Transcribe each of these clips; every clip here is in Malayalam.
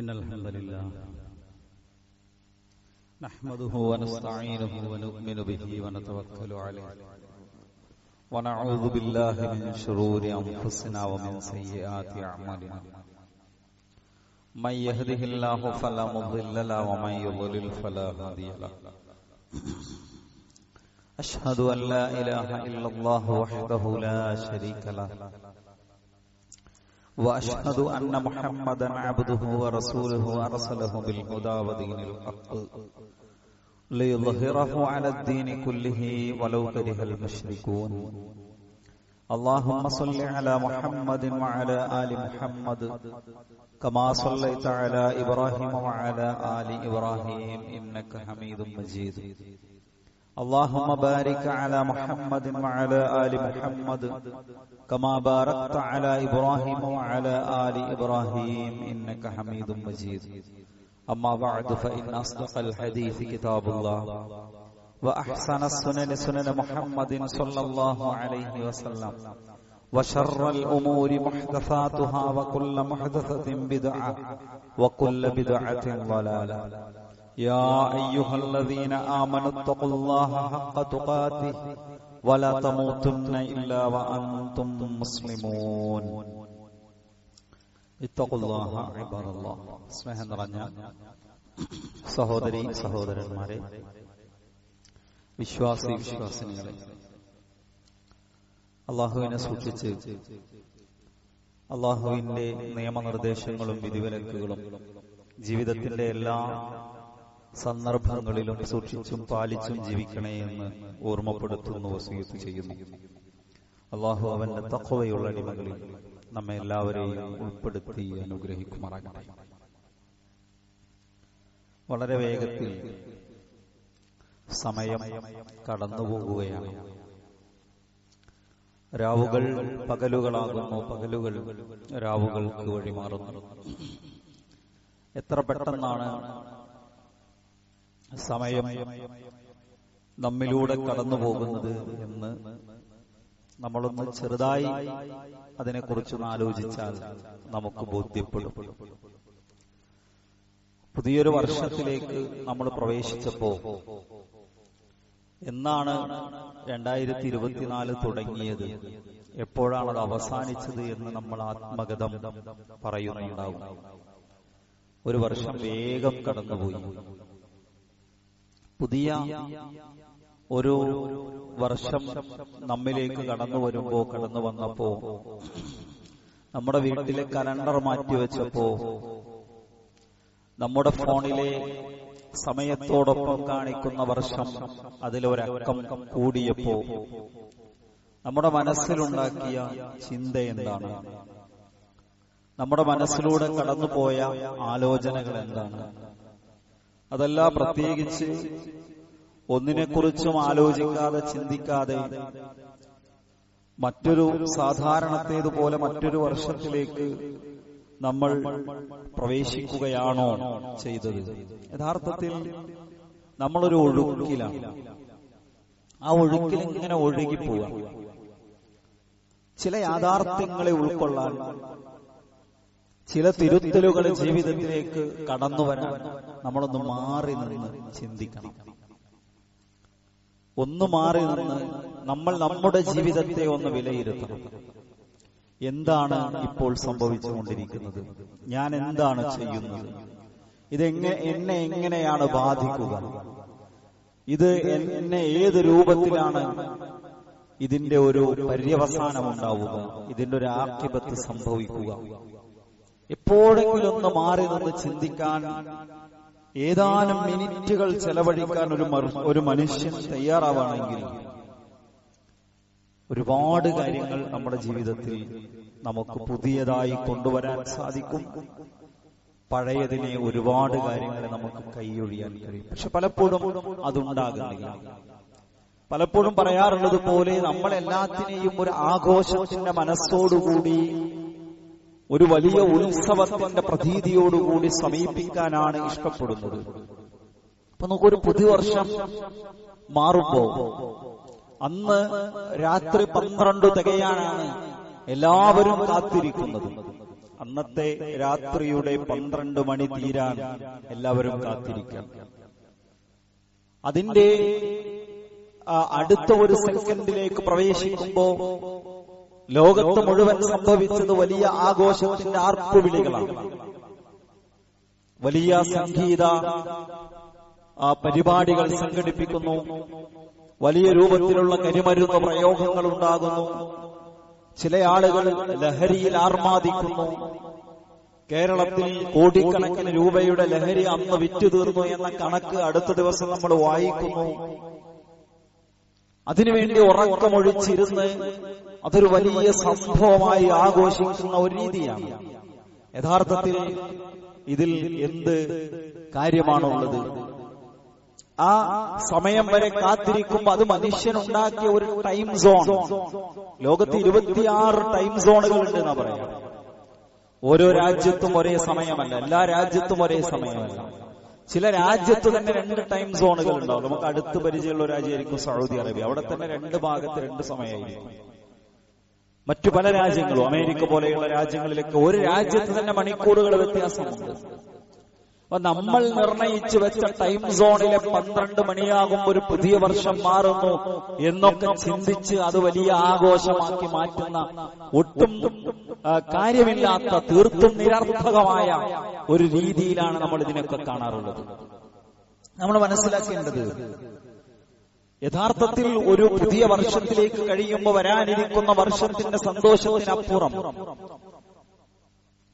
إن الحمد لله نحمده ونستعينه ونؤمن به ونتوكل عليه ونعوذ بالله من شرور أنفسنا ومن سيئات أعمالنا من يهده الله فلا مضل له ومن يضلل فلا هادي له أشهد أن لا إله إلا الله وحده لا شريك له وأشهد أن محمدا عبده ورسوله أرسله بالهدى ودين الحق ليظهره على الدين كله ولو كره المشركون اللهم صل على محمد وعلى آل محمد كما صليت على إبراهيم وعلى آل إبراهيم إنك حميد مجيد اللهم بارك على محمد وعلى آل محمد كما باركت على إبراهيم وعلى آل إبراهيم إنك حميد مجيد أما بعد فإن أصدق الحديث كتاب الله وأحسن السنن سنن محمد صلى الله عليه وسلم وشر الأمور محدثاتها وكل محدثة بدعة وكل بدعة ضلالة يا أيها الذين آمنوا اتقوا الله حق تقاته ولا تموتن إلا وأنتم مسلمون اتقوا الله عباد الله സ്നേഹം നിറഞ്ഞ സഹോദരി സഹോദരന്മാരെ, വിശ്വാസിനികളെ, അള്ളാഹുവിനെ സൂക്ഷിച്ച് അള്ളാഹുവിന്റെ നിയമനിർദ്ദേശങ്ങളും വിധിവിലക്കുകളും ജീവിതത്തിന്റെ എല്ലാ സന്ദർഭങ്ങളിലും സൂക്ഷിച്ചും പാലിച്ചും ജീവിക്കണേ എന്ന് ഓർമ്മപ്പെടുത്തുന്നു, വസിയത്ത് ചെയ്യുന്നു. അള്ളാഹു അവന്റെ തഖ്വയുള്ള അടിമകളിൽ നമ്മെ എല്ലാവരെയും ഉൾപ്പെടുത്തി അനുഗ്രഹിക്കുമാറാകട്ടെ. വളരെ വേഗത്തിൽ സമയം കടന്നുപോകുകയാണ്. രാവുകൾ പകലുകളാകുന്നു, പകലുകൾ രാവുകൾക്ക് വഴിമാറുന്നു. എത്ര പെട്ടെന്നാണ് സമയം നമ്മിലൂടെ കടന്നു പോകുന്നത് എന്ന് നമ്മളൊന്ന് ചെറുതായി അതിനെക്കുറിച്ചൊന്ന് ആലോചിച്ചാൽ നമുക്ക് ബോധ്യപ്പെടും. പുതിയൊരു വർഷത്തിലേക്ക് നമ്മൾ പ്രവേശിച്ചപ്പോ എന്നാണ് 2024 തുടങ്ങിയത്, എപ്പോഴാണത് അവസാനിച്ചത് എന്ന് നമ്മൾ ആത്മഗതം പറയുന്നുണ്ടാവും. ഒരു വർഷം വേഗം കടന്നുപോയി. പുതിയ ഒരു വർഷം നമ്മിലേക്ക് കടന്നു വന്നപ്പോ നമ്മുടെ വീട്ടിലെ കലണ്ടർ മാറ്റിവെച്ചപ്പോ, നമ്മുടെ ഫോണിലെ സമയത്തോടൊപ്പം കാണിക്കുന്ന വർഷം അതിലൊരക്കം കൂടിയപ്പോ നമ്മുടെ മനസ്സിലുണ്ടാക്കിയ ചിന്ത എന്താണ്? നമ്മുടെ മനസ്സിലൂടെ കടന്നുപോയ ആലോചനകൾ എന്താണ്? അതല്ല, പ്രത്യേകിച്ച് ഒന്നിനെക്കുറിച്ചും ആലോചിക്കാതെ ചിന്തിക്കാതെ മറ്റൊരു സാധാരണത്തേതുപോലെ മറ്റൊരു വർഷത്തിലേക്ക് നമ്മൾ പ്രവേശിക്കുകയാണോ ചെയ്തത്? യഥാർത്ഥത്തിൽ നമ്മളൊരു ഒഴുക്കിലാണ്. ആ ഒഴുക്കിൽ ഇങ്ങനെ ഒഴുകിപ്പോവുക. ചില യാഥാർത്ഥ്യങ്ങളെ ഉൾക്കൊള്ളാൻ, ചില തിരുത്തലുകൾ ജീവിതത്തിലേക്ക് കടന്നു വരാൻ നമ്മളൊന്ന് മാറി നിന്ന് ചിന്തിക്കണം. ഒന്ന് മാറി നിന്ന് നമ്മൾ നമ്മുടെ ജീവിതത്തെ ഒന്ന് വിലയിരുത്തണം. എന്താണ് ഇപ്പോൾ സംഭവിച്ചുകൊണ്ടിരിക്കുന്നത്? ഞാൻ എന്താണ് ചെയ്യുന്നത്? എന്നെ എങ്ങനെയാണ് ബാധിക്കുക? ഇത് എന്നെ ഏത് രൂപത്തിലാണ് ഇതിന്റെ ഒരു പര്യവസാനം ഉണ്ടാവുക? ഇതിന്റെ ഒരു ആഖിബത്ത് സംഭവിക്കുക? എപ്പോഴെങ്കിലും ഒന്ന് മാറി നിന്ന് ചിന്തിക്കാൻ, ഏതാനും മിനിറ്റുകൾ ചെലവഴിക്കാൻ ഒരു മനുഷ്യൻ തയ്യാറാവുകയാണെങ്കിൽ ഒരുപാട് കാര്യങ്ങൾ നമ്മുടെ ജീവിതത്തിൽ നമുക്ക് പുതിയതായി കൊണ്ടുവരാൻ സാധിക്കും. പഴയതിനെ ഒരുപാട് കാര്യങ്ങളെ നമുക്ക് കൈയൊഴിയാൻ കഴിയും. പക്ഷെ പലപ്പോഴും അതുണ്ടാകുന്നില്ല. പലപ്പോഴും പറയാറുള്ളത് പോലെ നമ്മളെല്ലാത്തിനെയും ഒരു ആഘോഷത്തിന്റെ മനസ്സോടുകൂടി, ഒരു വലിയ ഉത്സവത്തിന്റെ പ്രതീതിയോടുകൂടി സമീപിക്കാനാണ് ഇഷ്ടപ്പെടുന്നത്. അപ്പൊ നമുക്കൊരു പുതുവർഷം മാറുമ്പോ അന്ന് രാത്രി 12 തികയാനാണ് എല്ലാവരും കാത്തിരിക്കുന്നത്. അന്നത്തെ രാത്രിയുടെ 12 മണി തീരാൻ എല്ലാവരും കാത്തിരിക്കാം. അതിന്റെ അടുത്ത ഒരു സെക്കൻഡിലേക്ക് പ്രവേശിക്കുമ്പോ ലോകത്ത് മുഴുവൻ സംഭവിച്ചത് വലിയ ആഘോഷത്തിന്റെ ആർപ്പുവിളികളാണ്. വലിയ സംഗീത പരിപാടികൾ സംഘടിപ്പിക്കുന്നു. വലിയ രൂപത്തിലുള്ള കരിമരുന്ന് പ്രയോഗങ്ങൾ ഉണ്ടാകുന്നു. ചില ആളുകൾ ലഹരിയിൽ ആർമാദിക്കുന്നു. കേരളത്തിൽ കോടിക്കണക്കിന് രൂപയുടെ ലഹരി അന്ന് വിറ്റുതീർന്നു എന്ന കണക്ക് അടുത്ത ദിവസം നമ്മൾ വായിക്കുന്നു. അതിനുവേണ്ടി ഉറക്കമൊഴിച്ചിരുന്ന് അതൊരു വലിയ സംഭവമായി ആഘോഷിക്കുന്ന ഒരു രീതിയാണ്. യഥാർത്ഥത്തിൽ ഇതിൽ എന്ത് കാര്യമാണുള്ളത്? ആ സമയം വരെ കാത്തിരിക്കുമ്പോൾ അത് മനുഷ്യനുണ്ടാക്കിയ ഒരു ടൈം സോൺ. ലോകത്ത് 26 ടൈം സോണുകൾ ഉണ്ട് എന്നാ പറയാം. ഓരോ രാജ്യത്തും ഒരേ സമയമല്ല, എല്ലാ രാജ്യത്തും ഒരേ സമയമല്ല. ചില രാജ്യത്ത് തന്നെ 2 ടൈം സോണുകൾ ഉണ്ടാവും. നമുക്ക് അടുത്ത് പരിചയമുള്ള രാജ്യമായിരിക്കും സൗദി അറേബ്യ. അവിടെ തന്നെ 2 ഭാഗത്ത് 2 സമയമായിരിക്കും. മറ്റു പല രാജ്യങ്ങളും അമേരിക്ക പോലെയുള്ള രാജ്യങ്ങളിലൊക്കെ ഒരു രാജ്യത്ത് തന്നെ മണിക്കൂറുകൾ വ്യത്യാസമുണ്ട്. അപ്പൊ നമ്മൾ നിർണയിച്ചു വെച്ച ടൈം സോണിലെ 12 മണിയാകുമ്പോൾ ഒരു പുതിയ വർഷം മാറുന്നു എന്നൊക്കെ ചിന്തിച്ച് അത് വലിയ ആഘോഷമാക്കി മാറ്റുന്ന ഒട്ടും കാര്യമില്ലാത്ത തീർത്തും നിരർത്ഥകമായ ഒരു രീതിയിലാണ് നമ്മൾ ഇതിനൊക്കെ കാണാറുള്ളത്. നമ്മൾ മനസ്സിലാക്കേണ്ടത് യഥാർത്ഥത്തിൽ ഒരു പുതിയ വർഷത്തിലേക്ക് കഴിയുമ്പോൾ വരാനിരിക്കുന്ന വർഷത്തിന്റെ സന്തോഷത്തിനപ്പുറം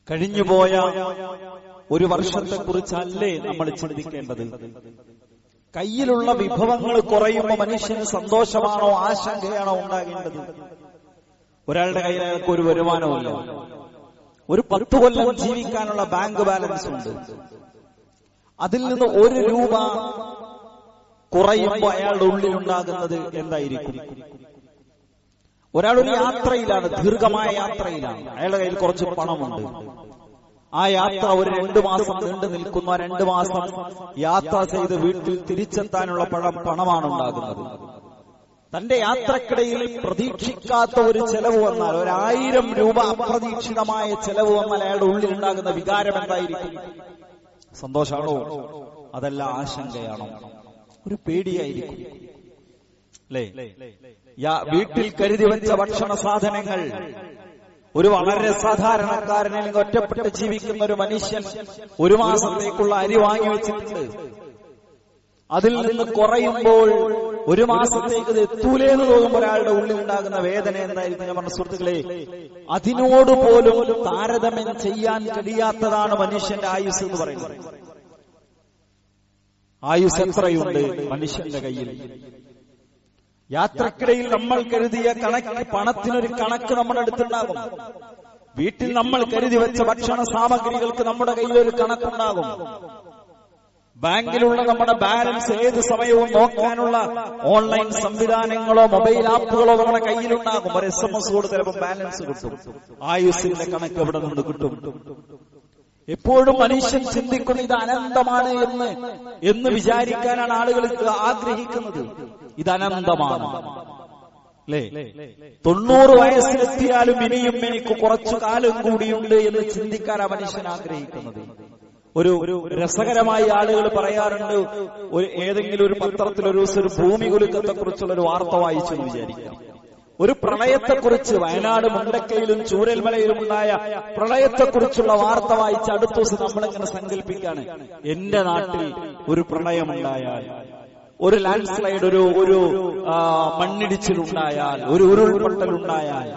കഴിഞ്ഞുപോയ ഒരു വർഷത്തെക്കുറിച്ചല്ലേ നമ്മൾ ചിന്തിക്കേണ്ടത്. കയ്യിലുള്ള വിഭവങ്ങൾ കുറയുമ്പോൾ മനുഷ്യന് സന്തോഷമാണോ ആശങ്കയാണോ ഉണ്ടാകേണ്ടത്? ഒരാളുടെ കയ്യിൽ അയാൾക്ക് ഒരു വരുമാനമില്ല, ഒരു 10 കൊല്ലം ജീവിക്കാനുള്ള ബാങ്ക് ബാലൻസ് ഉണ്ട്. അതിൽ നിന്ന് 1 രൂപ കുറയുമ്പോൾ അയാളുടെ ഉള്ളിലുണ്ടാകുന്നത് എന്തായിരിക്കും? ഒരാളൊരു യാത്രയിലാണ്, ദീർഘമായ യാത്രയിലാണ്, അയാളുടെ കയ്യിൽ കുറച്ച് പണമുണ്ട്. ആ യാത്ര ഒരു 2 മാസം നീണ്ടു നിൽക്കുന്ന 2 മാസം യാത്ര ചെയ്ത് വീട്ടിൽ തിരിച്ചെത്താനുള്ള പണമാണ് ഉണ്ടാകുന്നത്. തന്റെ യാത്രക്കിടയിൽ പ്രതീക്ഷിക്കാത്ത ഒരു ചെലവ് വന്നാൽ, 1000 രൂപ അപ്രതീക്ഷിതമായ ചെലവ് വന്നാൽ അയാളുടെ ഉള്ളിൽ ഉണ്ടാകുന്ന വികാരം എന്തായിരിക്കും? സന്തോഷമാണോ? അതല്ല ആശങ്കയാണോ? ഒരു പേടിയായിരിക്കും അല്ലേ? വീട്ടിൽ കരുതി വെച്ച ഭക്ഷണ സാധനങ്ങൾ ഒരു വളരെ സാധാരണക്കാരൻ അല്ലെങ്കിൽ ഒറ്റപ്പെട്ട് ജീവിക്കുന്ന ഒരു മനുഷ്യൻ 1 മാസത്തേക്കുള്ള അരി വാങ്ങി വെച്ചിട്ടുണ്ട്. അതിൽ നിന്ന് കുറയുമ്പോൾ 1 മാസത്തേക്ക് ഇത് എത്തൂലേന്ന് തോന്നുമ്പോൾ ഒരാളുടെ ഉള്ളിൽ ഉണ്ടാകുന്ന വേദന എന്തായിരിക്കും? ഞാൻ പറഞ്ഞ സുഹൃത്തുക്കളെ, അതിനോട് പോലും താരതമ്യം ചെയ്യാൻ കഴിയാത്തതാണ് മനുഷ്യന്റെ ആയുസ് എന്ന് പറയുന്നത്. ആയുസ് എത്രയുണ്ട് മനുഷ്യന്റെ കയ്യിൽ? യാത്രക്കിടയിൽ നമ്മൾ കരുതിയ കണക്ക്, പണത്തിനൊരു കണക്ക് നമ്മുടെ അടുത്തുണ്ടാകും. വീട്ടിൽ നമ്മൾ കരുതി വെച്ച ഭക്ഷണ സാമഗ്രികൾക്ക് നമ്മുടെ കയ്യിൽ ഒരു കണക്കുണ്ടാകും. ബാങ്കിലുള്ള നമ്മുടെ ബാലൻസ് ഏത് സമയവും നോക്കാനുള്ള ഓൺലൈൻ സംവിധാനങ്ങളോ മൊബൈൽ ആപ്പുകളോ നമ്മുടെ കയ്യിലുണ്ടാകും. ഒരു SMS കൂടെ ചിലപ്പോൾ ബാലൻസ് കിട്ടും. ആയുസിന്റെ കണക്ക് എവിടെ നിന്ന് കിട്ടും? എപ്പോഴും മനുഷ്യൻ ചിന്തിക്കുന്ന ഇത് അനന്തമാണ് എന്ന് വിചാരിക്കാനാണ് ആളുകൾ ആഗ്രഹിക്കുന്നത്. ഇത് അനന്തമാണ് അല്ലേ? 90 വയസ്സിലെത്തിയാലും ഇനിയും എനിക്ക് കുറച്ചു കാലം കൂടിയുണ്ട് എന്ന് ചിന്തിക്കാനാണ് മനുഷ്യൻ ആഗ്രഹിക്കുന്നത്. ഒരു രസകരമായി ആളുകൾ പറയാറുണ്ട്, ഏതെങ്കിലും ഒരു പത്രത്തിൽ ഒരു ദിവസം ഒരു ഭൂമി കുലുക്കത്തെ കുറിച്ചുള്ള ഒരു വാർത്ത വായിച്ചു എന്ന് വിചാരിക്കാം. ഒരു പ്രളയത്തെക്കുറിച്ച്, വയനാട് മുണ്ടക്കയിലും ചൂരൽമലയിലും ഉണ്ടായ പ്രളയത്തെക്കുറിച്ചുള്ള വാർത്ത വായിച്ച് അടുത്ത ദിവസം നമ്മളിങ്ങനെ സങ്കല്പിക്കാണ്, എന്റെ നാട്ടിൽ ഒരു പ്രളയമുണ്ടായാൽ, ഒരു ലാൻഡ് സ്ലൈഡ്, ഒരു മണ്ണിടിച്ചിലുണ്ടായാൽ, ഒരു ഉരുൾപൊട്ടലുണ്ടായാൽ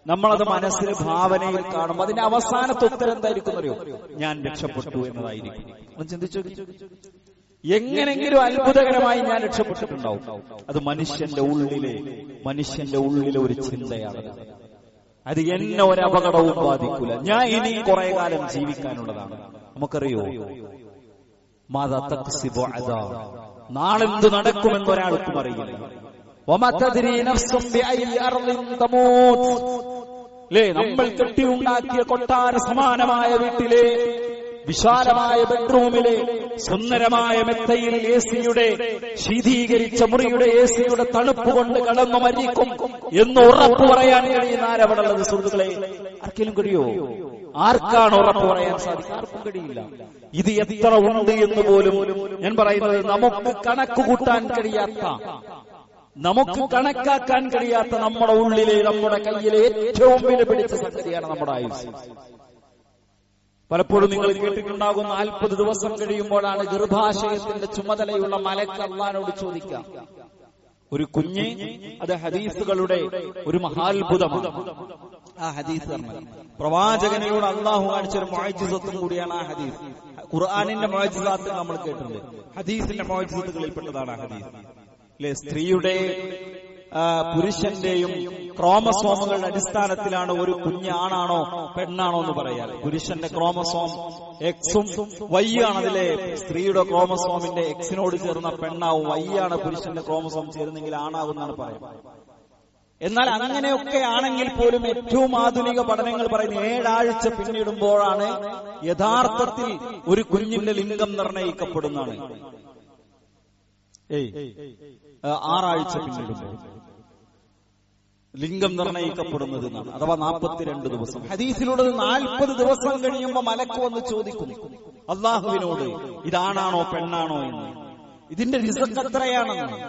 നമ്മളത് മനസ്സിൽ ഭാവനയിൽ കാണുമ്പോൾ അതിന്റെ അവസാനത്തെ ഉത്തരം എന്തായിരിക്കും അറിയോ? ഞാൻ രക്ഷപ്പെട്ടു എന്നതായിരിക്കും. ഒന്ന് ചിന്തിച്ചു, എങ്ങനെങ്കിലും അത്ഭുതകരമായി ഞാൻ രക്ഷപ്പെട്ടിട്ടുണ്ടാവും. അത് മനുഷ്യന്റെ ഉള്ളിലെ ഒരു ചിന്തയാണ്. അത് എന്നെ ഒരു അപകടവും ബാധിക്കൂല, ഞാൻ ഇനി കുറെ കാലം ജീവിക്കാനുള്ളതാണ്. നമുക്കറിയോ, മാതാ തക്സിബു അദാ, നാളെന്ത് നടക്കുമെന്ന് ഒരാൾക്കും അറിയില്ല. നമ്മൾ കെട്ടിയുണ്ടാക്കിയ കൊട്ടാര സമാനമായ വീട്ടിലെ വിശാലമായ ബെഡ്റൂമിലെ സുന്ദരമായ മെത്തയിൽ AC-യുടെ ശീതീകരിച്ച മുറിയുടെ AC-യുടെ തണുപ്പ് കൊണ്ട് കടന്നു മരിക്കും എന്ന് ഉറപ്പു പറയാൻ കഴിയുന്ന ആരവിടുള്ളത്? സുഹൃത്തുക്കളെ, ആർക്കെങ്കിലും കഴിയോ? ആർക്കാണ് ഉറപ്പ് പറയാൻ സാധിക്കുക? ആർക്കും കഴിയില്ല. ഇത് എത്ര ഉണ്ട് എന്ന് പോലും ഞാൻ പറയുന്നത് നമുക്ക് കണക്ക് കൂട്ടാൻ കഴിയാത്ത, നമുക്ക് കണക്കാക്കാൻ കഴിയാത്ത നമ്മുടെ ഉള്ളിലെ, നമ്മുടെ കയ്യിലെ ഏറ്റവും വില പിടിച്ച സംഗതിയാണ് നമ്മുടെ ആയുസ്. പലപ്പോഴും നിങ്ങൾ കേട്ടിട്ടുണ്ടാകും, 40 ദിവസം കഴിയുമ്പോഴാണ് ഗർഭാശയത്തിന്റെ ചുമതലയുള്ള മലക്ക് അല്ലാഹുവോട് ചോദിക്കുക. ഒരു കുഞ്ഞ്, അത് ഹദീസുകളുടെ ഒരു മഹാത്ഭുതമാണ്. ആ ഹദീസ് പ്രവാചകനിലൂടെ അള്ളാഹു കാണിച്ചൊരു മുഅ്ജിസത്തും കൂടിയാണ് ആ ഹദീസ്. ഖുർആനിന്റെ മുഅ്ജിസാത്ത് നമ്മൾ കേട്ടിട്ടുണ്ട്, ഹദീസിന്റെ മുഅ്ജിസത്തുകളിൽപ്പെട്ടതാണ് ആ ഹദീസ്. അല്ലെ, സ്ത്രീയുടെ പുരുഷന്റെയും ക്രോമസോമുകളുടെ അടിസ്ഥാനത്തിലാണ് ഒരു കുഞ്ഞ് ആണാണോ പെണ്ണാണോ എന്ന് പറയാൻ. പുരുഷന്റെ ക്രോമസോം എക്സും വൈ ആണ്. അതിലെ സ്ത്രീയുടെ ക്രോമസോമിന്റെ എക്സിനോട് ചേർന്ന പെണ്ണാവും, വൈ ആണ് പുരുഷന്റെ ക്രോമസോം ചേർന്നെങ്കിൽ ആണാകുന്നാണ് പറയുന്നത്. എന്നാൽ അങ്ങനെയൊക്കെ ആണെങ്കിൽ പോലും ഏറ്റവും ആധുനിക പഠനങ്ങൾ പറയുന്നത് 7 ആഴ്ച പിന്നിടുമ്പോഴാണ് യഥാർത്ഥത്തിൽ ഒരു കുഞ്ഞിന്റെ ലിംഗം നിർണയിക്കപ്പെടുന്നതാണ്. 6 ആഴ്ച പിന്നിടുമ്പോൾ ലിംഗം നിർണയിക്കപ്പെടുന്നത് എന്നാണ്. അഥവാ 42 ദിവസം. ഹദീസിലുള്ളത് 40 ദിവസം കഴിയുമ്പോൾ മലക്ക് വന്ന് ചോദിക്കും അള്ളാഹുവിനോട്, ഇതാണാണോ പെണ്ണാണോ എന്ന്, ഇതിന്റെ റിസ്ക് എത്രയാണെന്ന്,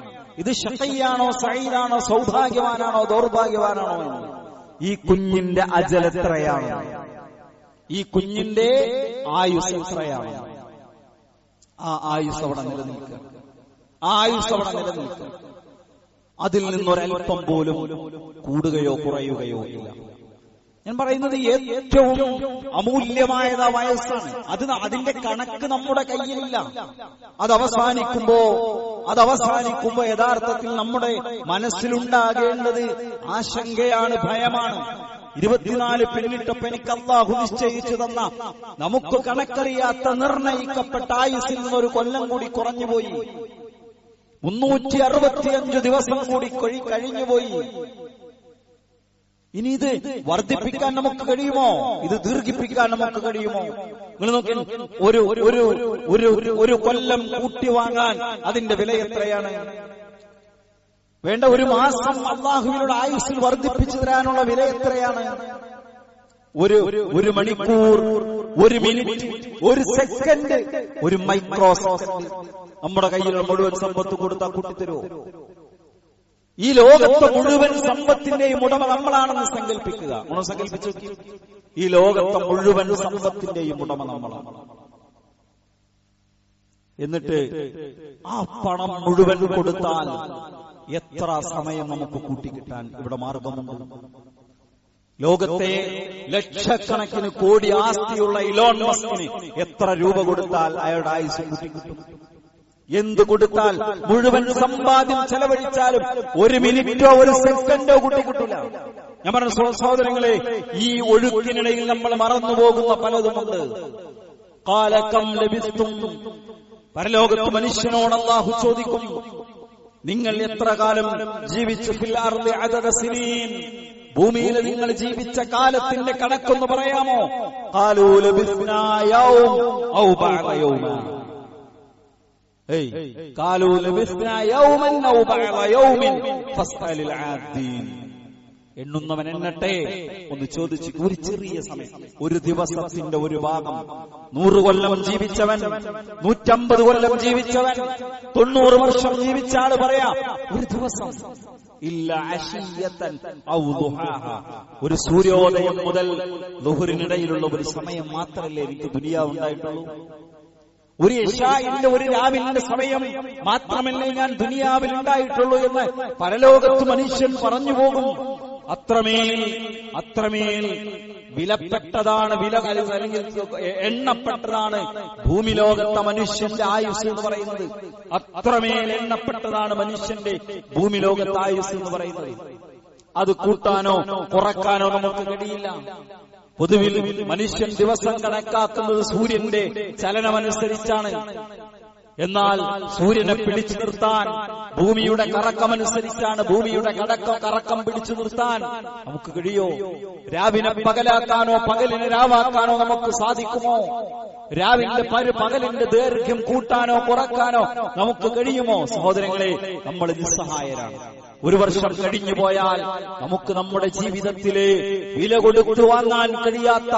ഇത് ഷഖിയാണോ സഈദാണോ, സൗഭാഗ്യവാനാണോ ദൗർഭാഗ്യവാനാണോ എന്ന്, ഈ കുഞ്ഞിന്റെ അജൽ എത്രയാണ്, ഈ കുഞ്ഞിന്റെ ആയുസ് എത്രയാണ്. ആ ആയുസ് അവിടെ നിലനിൽക്കുക, ആ ആയുസ് അവിടെ നിലനിൽക്കുക. അതിൽ നിന്നൊരൽപ്പം പോലും കൂടുകയോ കുറയുകയോ ഇല്ല. ഞാൻ പറയുന്നത് ഏറ്റവും അമൂല്യമായത് ആ വയസ്സാണ്. അതിന്റെ കണക്ക് നമ്മുടെ കയ്യിലില്ല. അത് അവസാനിക്കുമ്പോ യഥാർത്ഥത്തിൽ നമ്മുടെ മനസ്സിലുണ്ടാകേണ്ടത് ആശങ്കയാണ്, ഭയമാണ്. 24 പിന്നിട്ടപ്പോ എനിക്ക് അല്ലാഹു നിശ്ചയിച്ചു തന്ന, നമുക്ക് കണക്കറിയാത്ത നിർണയിക്കപ്പെട്ട ആയുസ്സിൽ നിന്നൊരു കൊല്ലം കൂടി കുറഞ്ഞുപോയി. 365 ദിവസം കൂടി കഴിഞ്ഞുപോയി. ഇനി ഇത് വർദ്ധിപ്പിക്കാൻ നമുക്ക് കഴിയുമോ? ഇത് ദീർഘിപ്പിക്കാൻ നമുക്ക് കഴിയുമോ? നിങ്ങൾ നോക്കി, ഒരു കൊല്ലം കൂട്ടി വാങ്ങാൻ അതിന്റെ വില എത്രയാണ്? വേണ്ട, ഒരു മാസം അല്ലാഹുവിനോട് ആയുസ്സിൽ വർദ്ധിപ്പിച്ചു തരാനുള്ള വില എത്രയാണ്? ഒരു മണിക്കൂർ, ഒരു മിനിറ്റ്, ഒരു സെക്കൻഡ്, ഒരു മൈക്രോ സെക്കൻഡ് നമ്മുടെ കയ്യിലുള്ള മുഴുവൻ സമ്പത്ത് കൊടുത്താൽ കൂട്ടിത്തരുമോ? ഈ ലോകത്തെ മുഴുവൻ സമ്പത്തിന്റെയും ഉടമ നമ്മളാണെന്ന് സങ്കല്പിക്കുക. നമ്മൾ സങ്കല്പിച്ചു, ഈ ലോകത്തെ മുഴുവൻ സമ്പത്തിന്റെയും ഉടമ നമ്മളാണ്. എന്നിട്ട് ആ പണം മുഴുവൻ കൊടുത്താൽ എത്ര സമയം നമുക്ക് കൂട്ടിക്കിട്ടാൻ ഇവിടെ മാർഗമുണ്ട്? ലോകത്തെ ലക്ഷക്കണക്കിന് കോടി ആസ്തിയുള്ള ഇലോൺ മസ്കിന് എത്ര രൂപ കൊടുത്താൽ അയാളുടെ ആയുസ് കൂട്ടിക്കിട്ടും? എന്ത് കൊടുത്താൽ, മുഴുവൻ സമ്പാദ്യം ചെലവഴിച്ചാലും ഒരു മിനിറ്റോ ഒരു സെക്കൻഡോ കൂട്ടിക്കിട്ടില്ല. ഞാൻ പറഞ്ഞ സഹോദരങ്ങളെ, ഈ ഒഴുക്കിനിടയിൽ നമ്മൾ മറന്നുപോകുന്ന പലതുമുണ്ട്. കാലകം ലഭിസ്തും, പരലോകത്ത് മനുഷ്യനോട് അല്ലാഹു ചോദിക്കും, നിങ്ങൾ എത്ര കാലം ജീവിച്ചു? ഫിൽ അർളി അദദ സിനീൻ, ഭൂമിയിൽ നിങ്ങൾ ജീവിച്ച കാലത്തിന്റെ കണക്കൊന്ന് പറയാമോ? ഖാലൂ ലബിസ്നാ യൗം ഔ ബഅദ യൗമ, ഖാലൂ ലബിസ്നാ യൗമൻ ഔ ബഅദ യൗമിൻ ഫസ്അലിൽ ആദീൻ. എണ്ണുന്നവൻ എണ്ണട്ടെ, ഒന്ന് ചോദിച്ചു. ഒരു ചെറിയ സമയം, ഒരു ദിവസത്തിന്റെ ഒരു ഭാഗം. 100 കൊല്ലം ജീവിച്ചവൻ, 150 കൊല്ലം ജീവിച്ചവൻ, 90 വർഷം ജീവിച്ച ആള് പറയാം, ഒരു ദിവസം ഇല്ല അശിയതൻ ഔ ദുഹാഹ, ഒരു സൂര്യോദയം മുതൽ ളുഹറിനിടയിലുള്ള ഒരു സമയം മാത്രമല്ലേ എനിക്ക് ദുനിയാവ് ഉണ്ടായിട്ടുള്ളൂ. ഒരു ഇശാഇന്റെ, ഒരു രാവിലിന്റെ സമയം മാത്രമല്ലേ ഞാൻ ദുനിയാവിൽ ഉണ്ടായിട്ടുള്ളൂ എന്ന് പരലോകത്ത് മനുഷ്യൻ പറഞ്ഞു പോകും. അത്രമേൽ വിലപ്പെട്ടതാണ്, അല്ലെങ്കിൽ എണ്ണപ്പെട്ടതാണ് ഭൂമി ലോകത്തെ മനുഷ്യന്റെ ആയുസ് എന്ന് പറയുന്നത്. അത്രമേൽ എണ്ണപ്പെട്ടതാണ് മനുഷ്യന്റെ ഭൂമി ലോകത്തെ ആയുസ് എന്ന് പറയുന്നത്. അത് കൂട്ടാനോ കുറക്കാനോ നമുക്ക് കഴിയില്ല. പൊതുവിൽ മനുഷ്യൻ ദിവസം കണക്കാക്കുന്നത് സൂര്യന്റെ ചലനമനുസരിച്ചാണ്. എന്നാൽ സൂര്യനെ പിടിച്ചു നിർത്താൻ ഭൂമിയുടെ കറക്കമനുസരിച്ചാണ്. ഭൂമിയുടെ കറക്കം പിടിച്ചു നിർത്താൻ നമുക്ക് കഴിയോ? രാവിനെ പകലാക്കാനോ പകലിനെ രാവാക്കാനോ നമുക്ക് സാധിക്കുമോ? രാവിലെ പകലിന്റെ ദൈർഘ്യം കൂട്ടാനോ കുറക്കാനോ നമുക്ക് കഴിയുമോ? സഹോദരങ്ങളെ, നമ്മൾ നിസ്സഹായരാണ്. ഒരു വർഷം കഴിഞ്ഞു പോയാൽ നമുക്ക് നമ്മുടെ ജീവിതത്തിലെ വില കൊടുത്തു വാങ്ങാൻ കഴിയാത്ത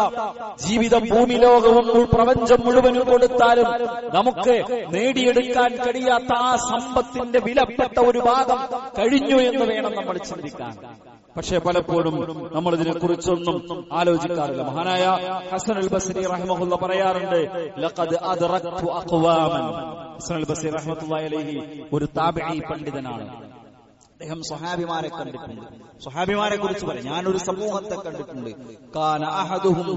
ജീവിതം, ഭൂമി ലോകവും പ്രപഞ്ചം മുഴുവനും കൊടുത്താലും നമുക്ക് നേടിയെടുക്കാൻ കഴിയാത്ത ആ സമ്പത്തിന്റെ വിലപ്പെട്ട ഒരു ഭാഗം കഴിഞ്ഞു എന്ന് വേണം നമ്മൾ ചിന്തിക്കാൻ. പക്ഷേ പലപ്പോഴും നമ്മൾ ഇതിനെക്കുറിച്ചൊന്നും ആലോചിക്കാറില്ല. മഹാനായ ഹസൻ അൽ ബസ്രി റഹിമഹുല്ലാഹ് പറയാറുണ്ട്, ലഖദ് അദ്റക്തു അഖ്വാമൻ. ഹസൻ അൽ ബസ്രി റഹ്മത്തുള്ളാഹി അലൈഹി ഒരു താബിഈ പണ്ഡിതനാണ്. അദ്ദേഹം സ്വഹാബിമാരെ കണ്ടിട്ടുണ്ട്. സ്വഹാബിമാരെ കുറിച്ച് പറയും, ഞാനൊരു സമൂഹത്തെ കണ്ടിട്ടുണ്ട്. കാന അഹദുഹും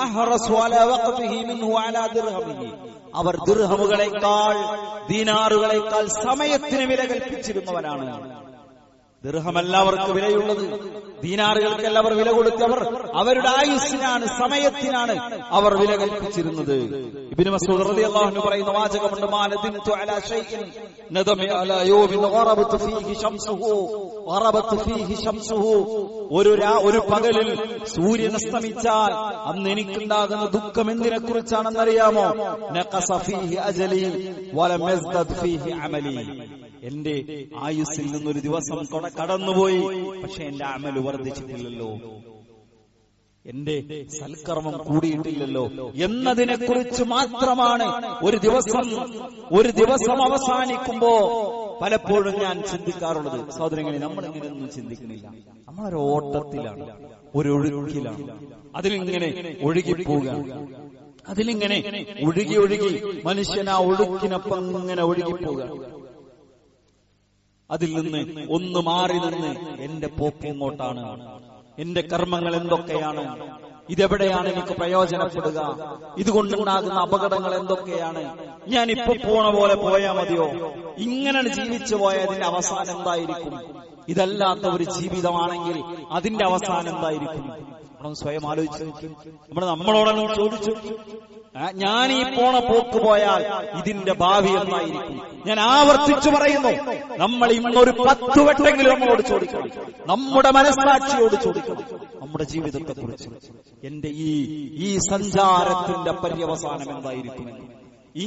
അഹ്റസു അലാ വഖ്തിഹി മിൻഹു അലാ ദിർഹമിഹി. അവർ ദിർഹമുകളെക്കാൾ, ദീനാറുകളെക്കാൾ സമയത്തിന് വില കൽപ്പിച്ചിരുന്നവരാണ്. ദിർഹമല്ല അവർക്ക് വിലയുള്ളത്, ദീനാറുകൾക്കല്ല അവർ വില കൊടുത്ത് അവരുടെ ആയുസ്സിനാണ്, സമയത്തിനാണ് അവർ വില കൽപ്പിച്ചിരുന്നത്. ഇബ്നു മസ്ഊദ് റളിയല്ലാഹു അൻഹു പറയുന്ന വാചകമുണ്ട്, മാ നദിംതു അലാ ഷൈഇൻ നദമി അലാ യൗമിൻ ഗറബതു ഫീഹി ശംസുഹു. ഒരു പകലിൽ സൂര്യൻ അസ്തമിച്ചാൽ അന്ന് എനിക്കുണ്ടാകുന്ന ദുഃഖം എന്തിനെ കുറിച്ചാണെന്നറിയാമോ? നഖസ ഫീഹി അജലി വലം യസ്ദദ് ഫീഹി അമലി. എന്റെ ആയുസ്സിൽ നിന്നൊരു ദിവസം കടന്നുപോയി, പക്ഷെ എന്റെ അമല് വർദ്ധിച്ചിട്ടില്ലല്ലോ, എന്റെ സൽക്കർമ്മം കൂടിയിട്ടില്ലല്ലോ എന്നതിനെ കുറിച്ച് മാത്രമാണ് ഒരു ദിവസം അവസാനിക്കുമ്പോ പലപ്പോഴും ഞാൻ ചിന്തിക്കാറുള്ളത്. സഹോദരങ്ങളെ, നമ്മളിങ്ങനെയൊന്നും ചിന്തിക്കുന്നില്ല. നമ്മളൊരു ഓട്ടത്തിലാണ്, ഒരു ഒഴുക്കിലാണ്, അതിലിങ്ങനെ ഒഴുകിപ്പോവുക, അതിലിങ്ങനെ ഒഴുകി മനുഷ്യൻ ആ ഒഴുക്കിനൊപ്പം ഇങ്ങനെ ഒഴുകിപ്പോവുക. അതിൽ നിന്ന് ഒന്ന് മാറി നിന്ന് എന്റെ പോക്ക് എങ്ങോട്ടാണ്, എന്റെ കർമ്മങ്ങൾ എന്തൊക്കെയാണ്, ഇതെവിടെയാണ് എനിക്ക് പ്രയോജനപ്പെടുക, ഇതുകൊണ്ടുണ്ടാകുന്ന അപകടങ്ങൾ എന്തൊക്കെയാണ്, ഞാനിപ്പോ പോണ പോലെ പോയാൽ മതിയോ, ഇങ്ങനെ ജീവിച്ചു പോയതിന്റെ അവസാനം എന്തായിരിക്കും, ഇതല്ലാത്ത ഒരു ജീവിതമാണെങ്കിൽ അതിന്റെ അവസാനം എന്തായിരിക്കും? നമ്മൾ സ്വയം ആലോചിച്ച് നോക്കി, നമ്മളോടൊന്നും ചോദിച്ചു, ഞാൻ ഈ പോണ പോക്ക് പോയാൽ ഇതിന്റെ ഭാവി എന്തായിരിക്കും? ഞാൻ ആവർത്തിച്ചു പറയുന്നു, നമ്മൾ ഇന്നൊരു 10 വട്ടെങ്കിലും നമ്മളോട് ചോദിക്കണം, നമ്മുടെ മനസ്സാക്ഷിയോട് ചോദിക്കണം, നമ്മുടെ ജീവിതത്തെ കുറിച്ച്, എന്റെ ഈ സഞ്ചാരത്തിന്റെ പര്യവസാനം എന്തായിരിക്കുമെന്ന്,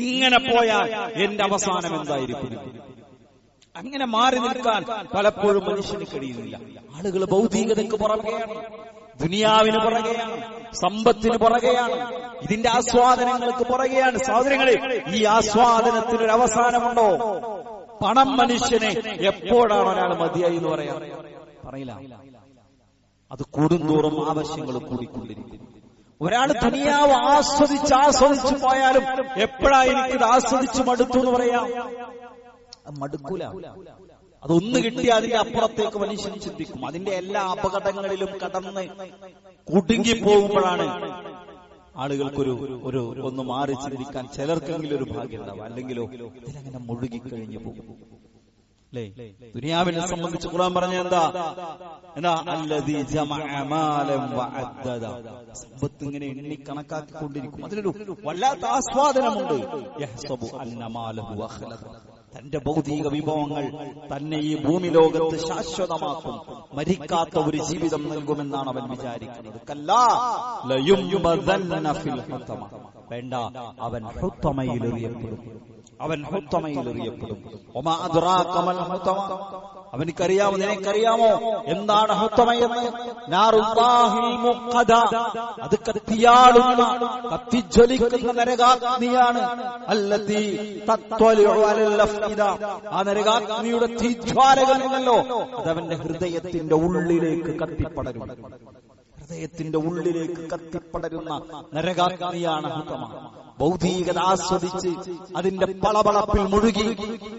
ഇങ്ങനെ പോയാൽ എന്റെ അവസാനം എന്തായിരിക്കുമെന്ന്. അങ്ങനെ മാറി നിൽക്കാൻ പലപ്പോഴും മനുഷ്യന് കഴിയുന്നില്ല. ആളുകൾ ഭൗതികതയ്ക്ക് പുറകെയാണ്, ദുനിയാവിന് പുറകെയാണ്, സമ്പത്തിന് പുറകെയാണ്, ഇതിന്റെ ആസ്വാദനങ്ങൾക്ക് പുറകെയാണ്. സഹോദരങ്ങളെ, ഈ ആസ്വാദനത്തിനൊരു അവസാനമുണ്ടോ? പണം മനുഷ്യനെ എപ്പോഴാണ് ഒരാൾ മതിയായി എന്ന് പറയില്ല. അത് കൂടുന്തോറും ആവശ്യങ്ങൾ കൂടിക്കൊണ്ടിരിക്കും. ഒരാൾ ദുനിയാവ് ആസ്വദിച്ചു പോയാലും എപ്പോഴാ എനിക്കിത് ആസ്വദിച്ചു മടുത്തു എന്ന് പറയാം? മടുക്കൂല. അതൊന്ന് കിട്ടിയാൽ അതിന്റെ അപ്പുറത്തേക്ക് മനുഷ്യൻ ചിന്തിക്കും. അതിന്റെ എല്ലാ അപകടങ്ങളിലും കടന്ന് കുടുങ്ങിപ്പോകുമ്പോഴാണ് ആളുകൾക്കൊരു ഒന്ന് മാറി ചിന്തിക്കാൻ ചിലർക്കെങ്കിലും ഒരു ഭാഗ്യം ഉണ്ടാവും. അല്ലെങ്കിലോ ഇതിലങ്ങനെ മുഴുകിക്കഴിഞ്ഞു പോകും. അല്ലേ? ദുനിയാവിനെ സംബന്ധിച്ച് ഖുർആൻ പറഞ്ഞ എന്താ? അല്ലദീ ജമഅ മാലൻ വഅദ്ദദ. സമ്പത്ത് ഇങ്ങനെ എണ്ണി കണക്കാക്കിക്കൊണ്ടിരിക്കും. അതിലൊരു വല്ലാത്ത ആസ്വാദനമുണ്ട്. യഹ്സബു അന്ന മാലഹു അഖ്ലദ. തന്റെ ഭൗതിക വിഭവങ്ങൾ തന്നെ ഈ ഭൂമി ലോകത്ത് ശാശ്വതമാക്കും, മരിക്കാത്ത ഒരു ജീവിതം നൽകുമെന്നാണ് അവൻ വിചാരിക്കുന്നത്. കല്ലാ ലയുംബദന്ന ഫിൽ ഹുതമ. വേണ്ട, അവൻ ഹുതമയിലെറിയപ്പെടും. വമാ അദ്റാക മൽ ഹുതമ. അവനിക്കറിയാമോ, നിനക്കറിയാമോ എന്താണ് ഹുതമയെന്ന്? നാറുല്ലാഹിൽ മുഖദ. അത് കത്തിയാളുന്ന, കത്തിജ്വലിക്കുന്ന നരകാഗ്നിയാണ്. അല്ലതി തത്വലിഉ അലൽ അഫ്ഇദ. ആ നരകാഗ്നിയുടെ തീജ്വാലകളുണ്ടല്ലോ, അതവന്റെ ഹൃദയത്തിന്റെ ഉള്ളിലേക്ക് കത്തിപ്പടരും. ഹൃദയത്തിന്റെ ഉള്ളിലേക്ക് കത്തിപ്പടരുന്ന നരകാഗ്നിയാണ് ഹുതമ. ഭൗതികത ആസ്വദിച്ച് അതിന്റെ പളപളപ്പിൽ മുഴുകി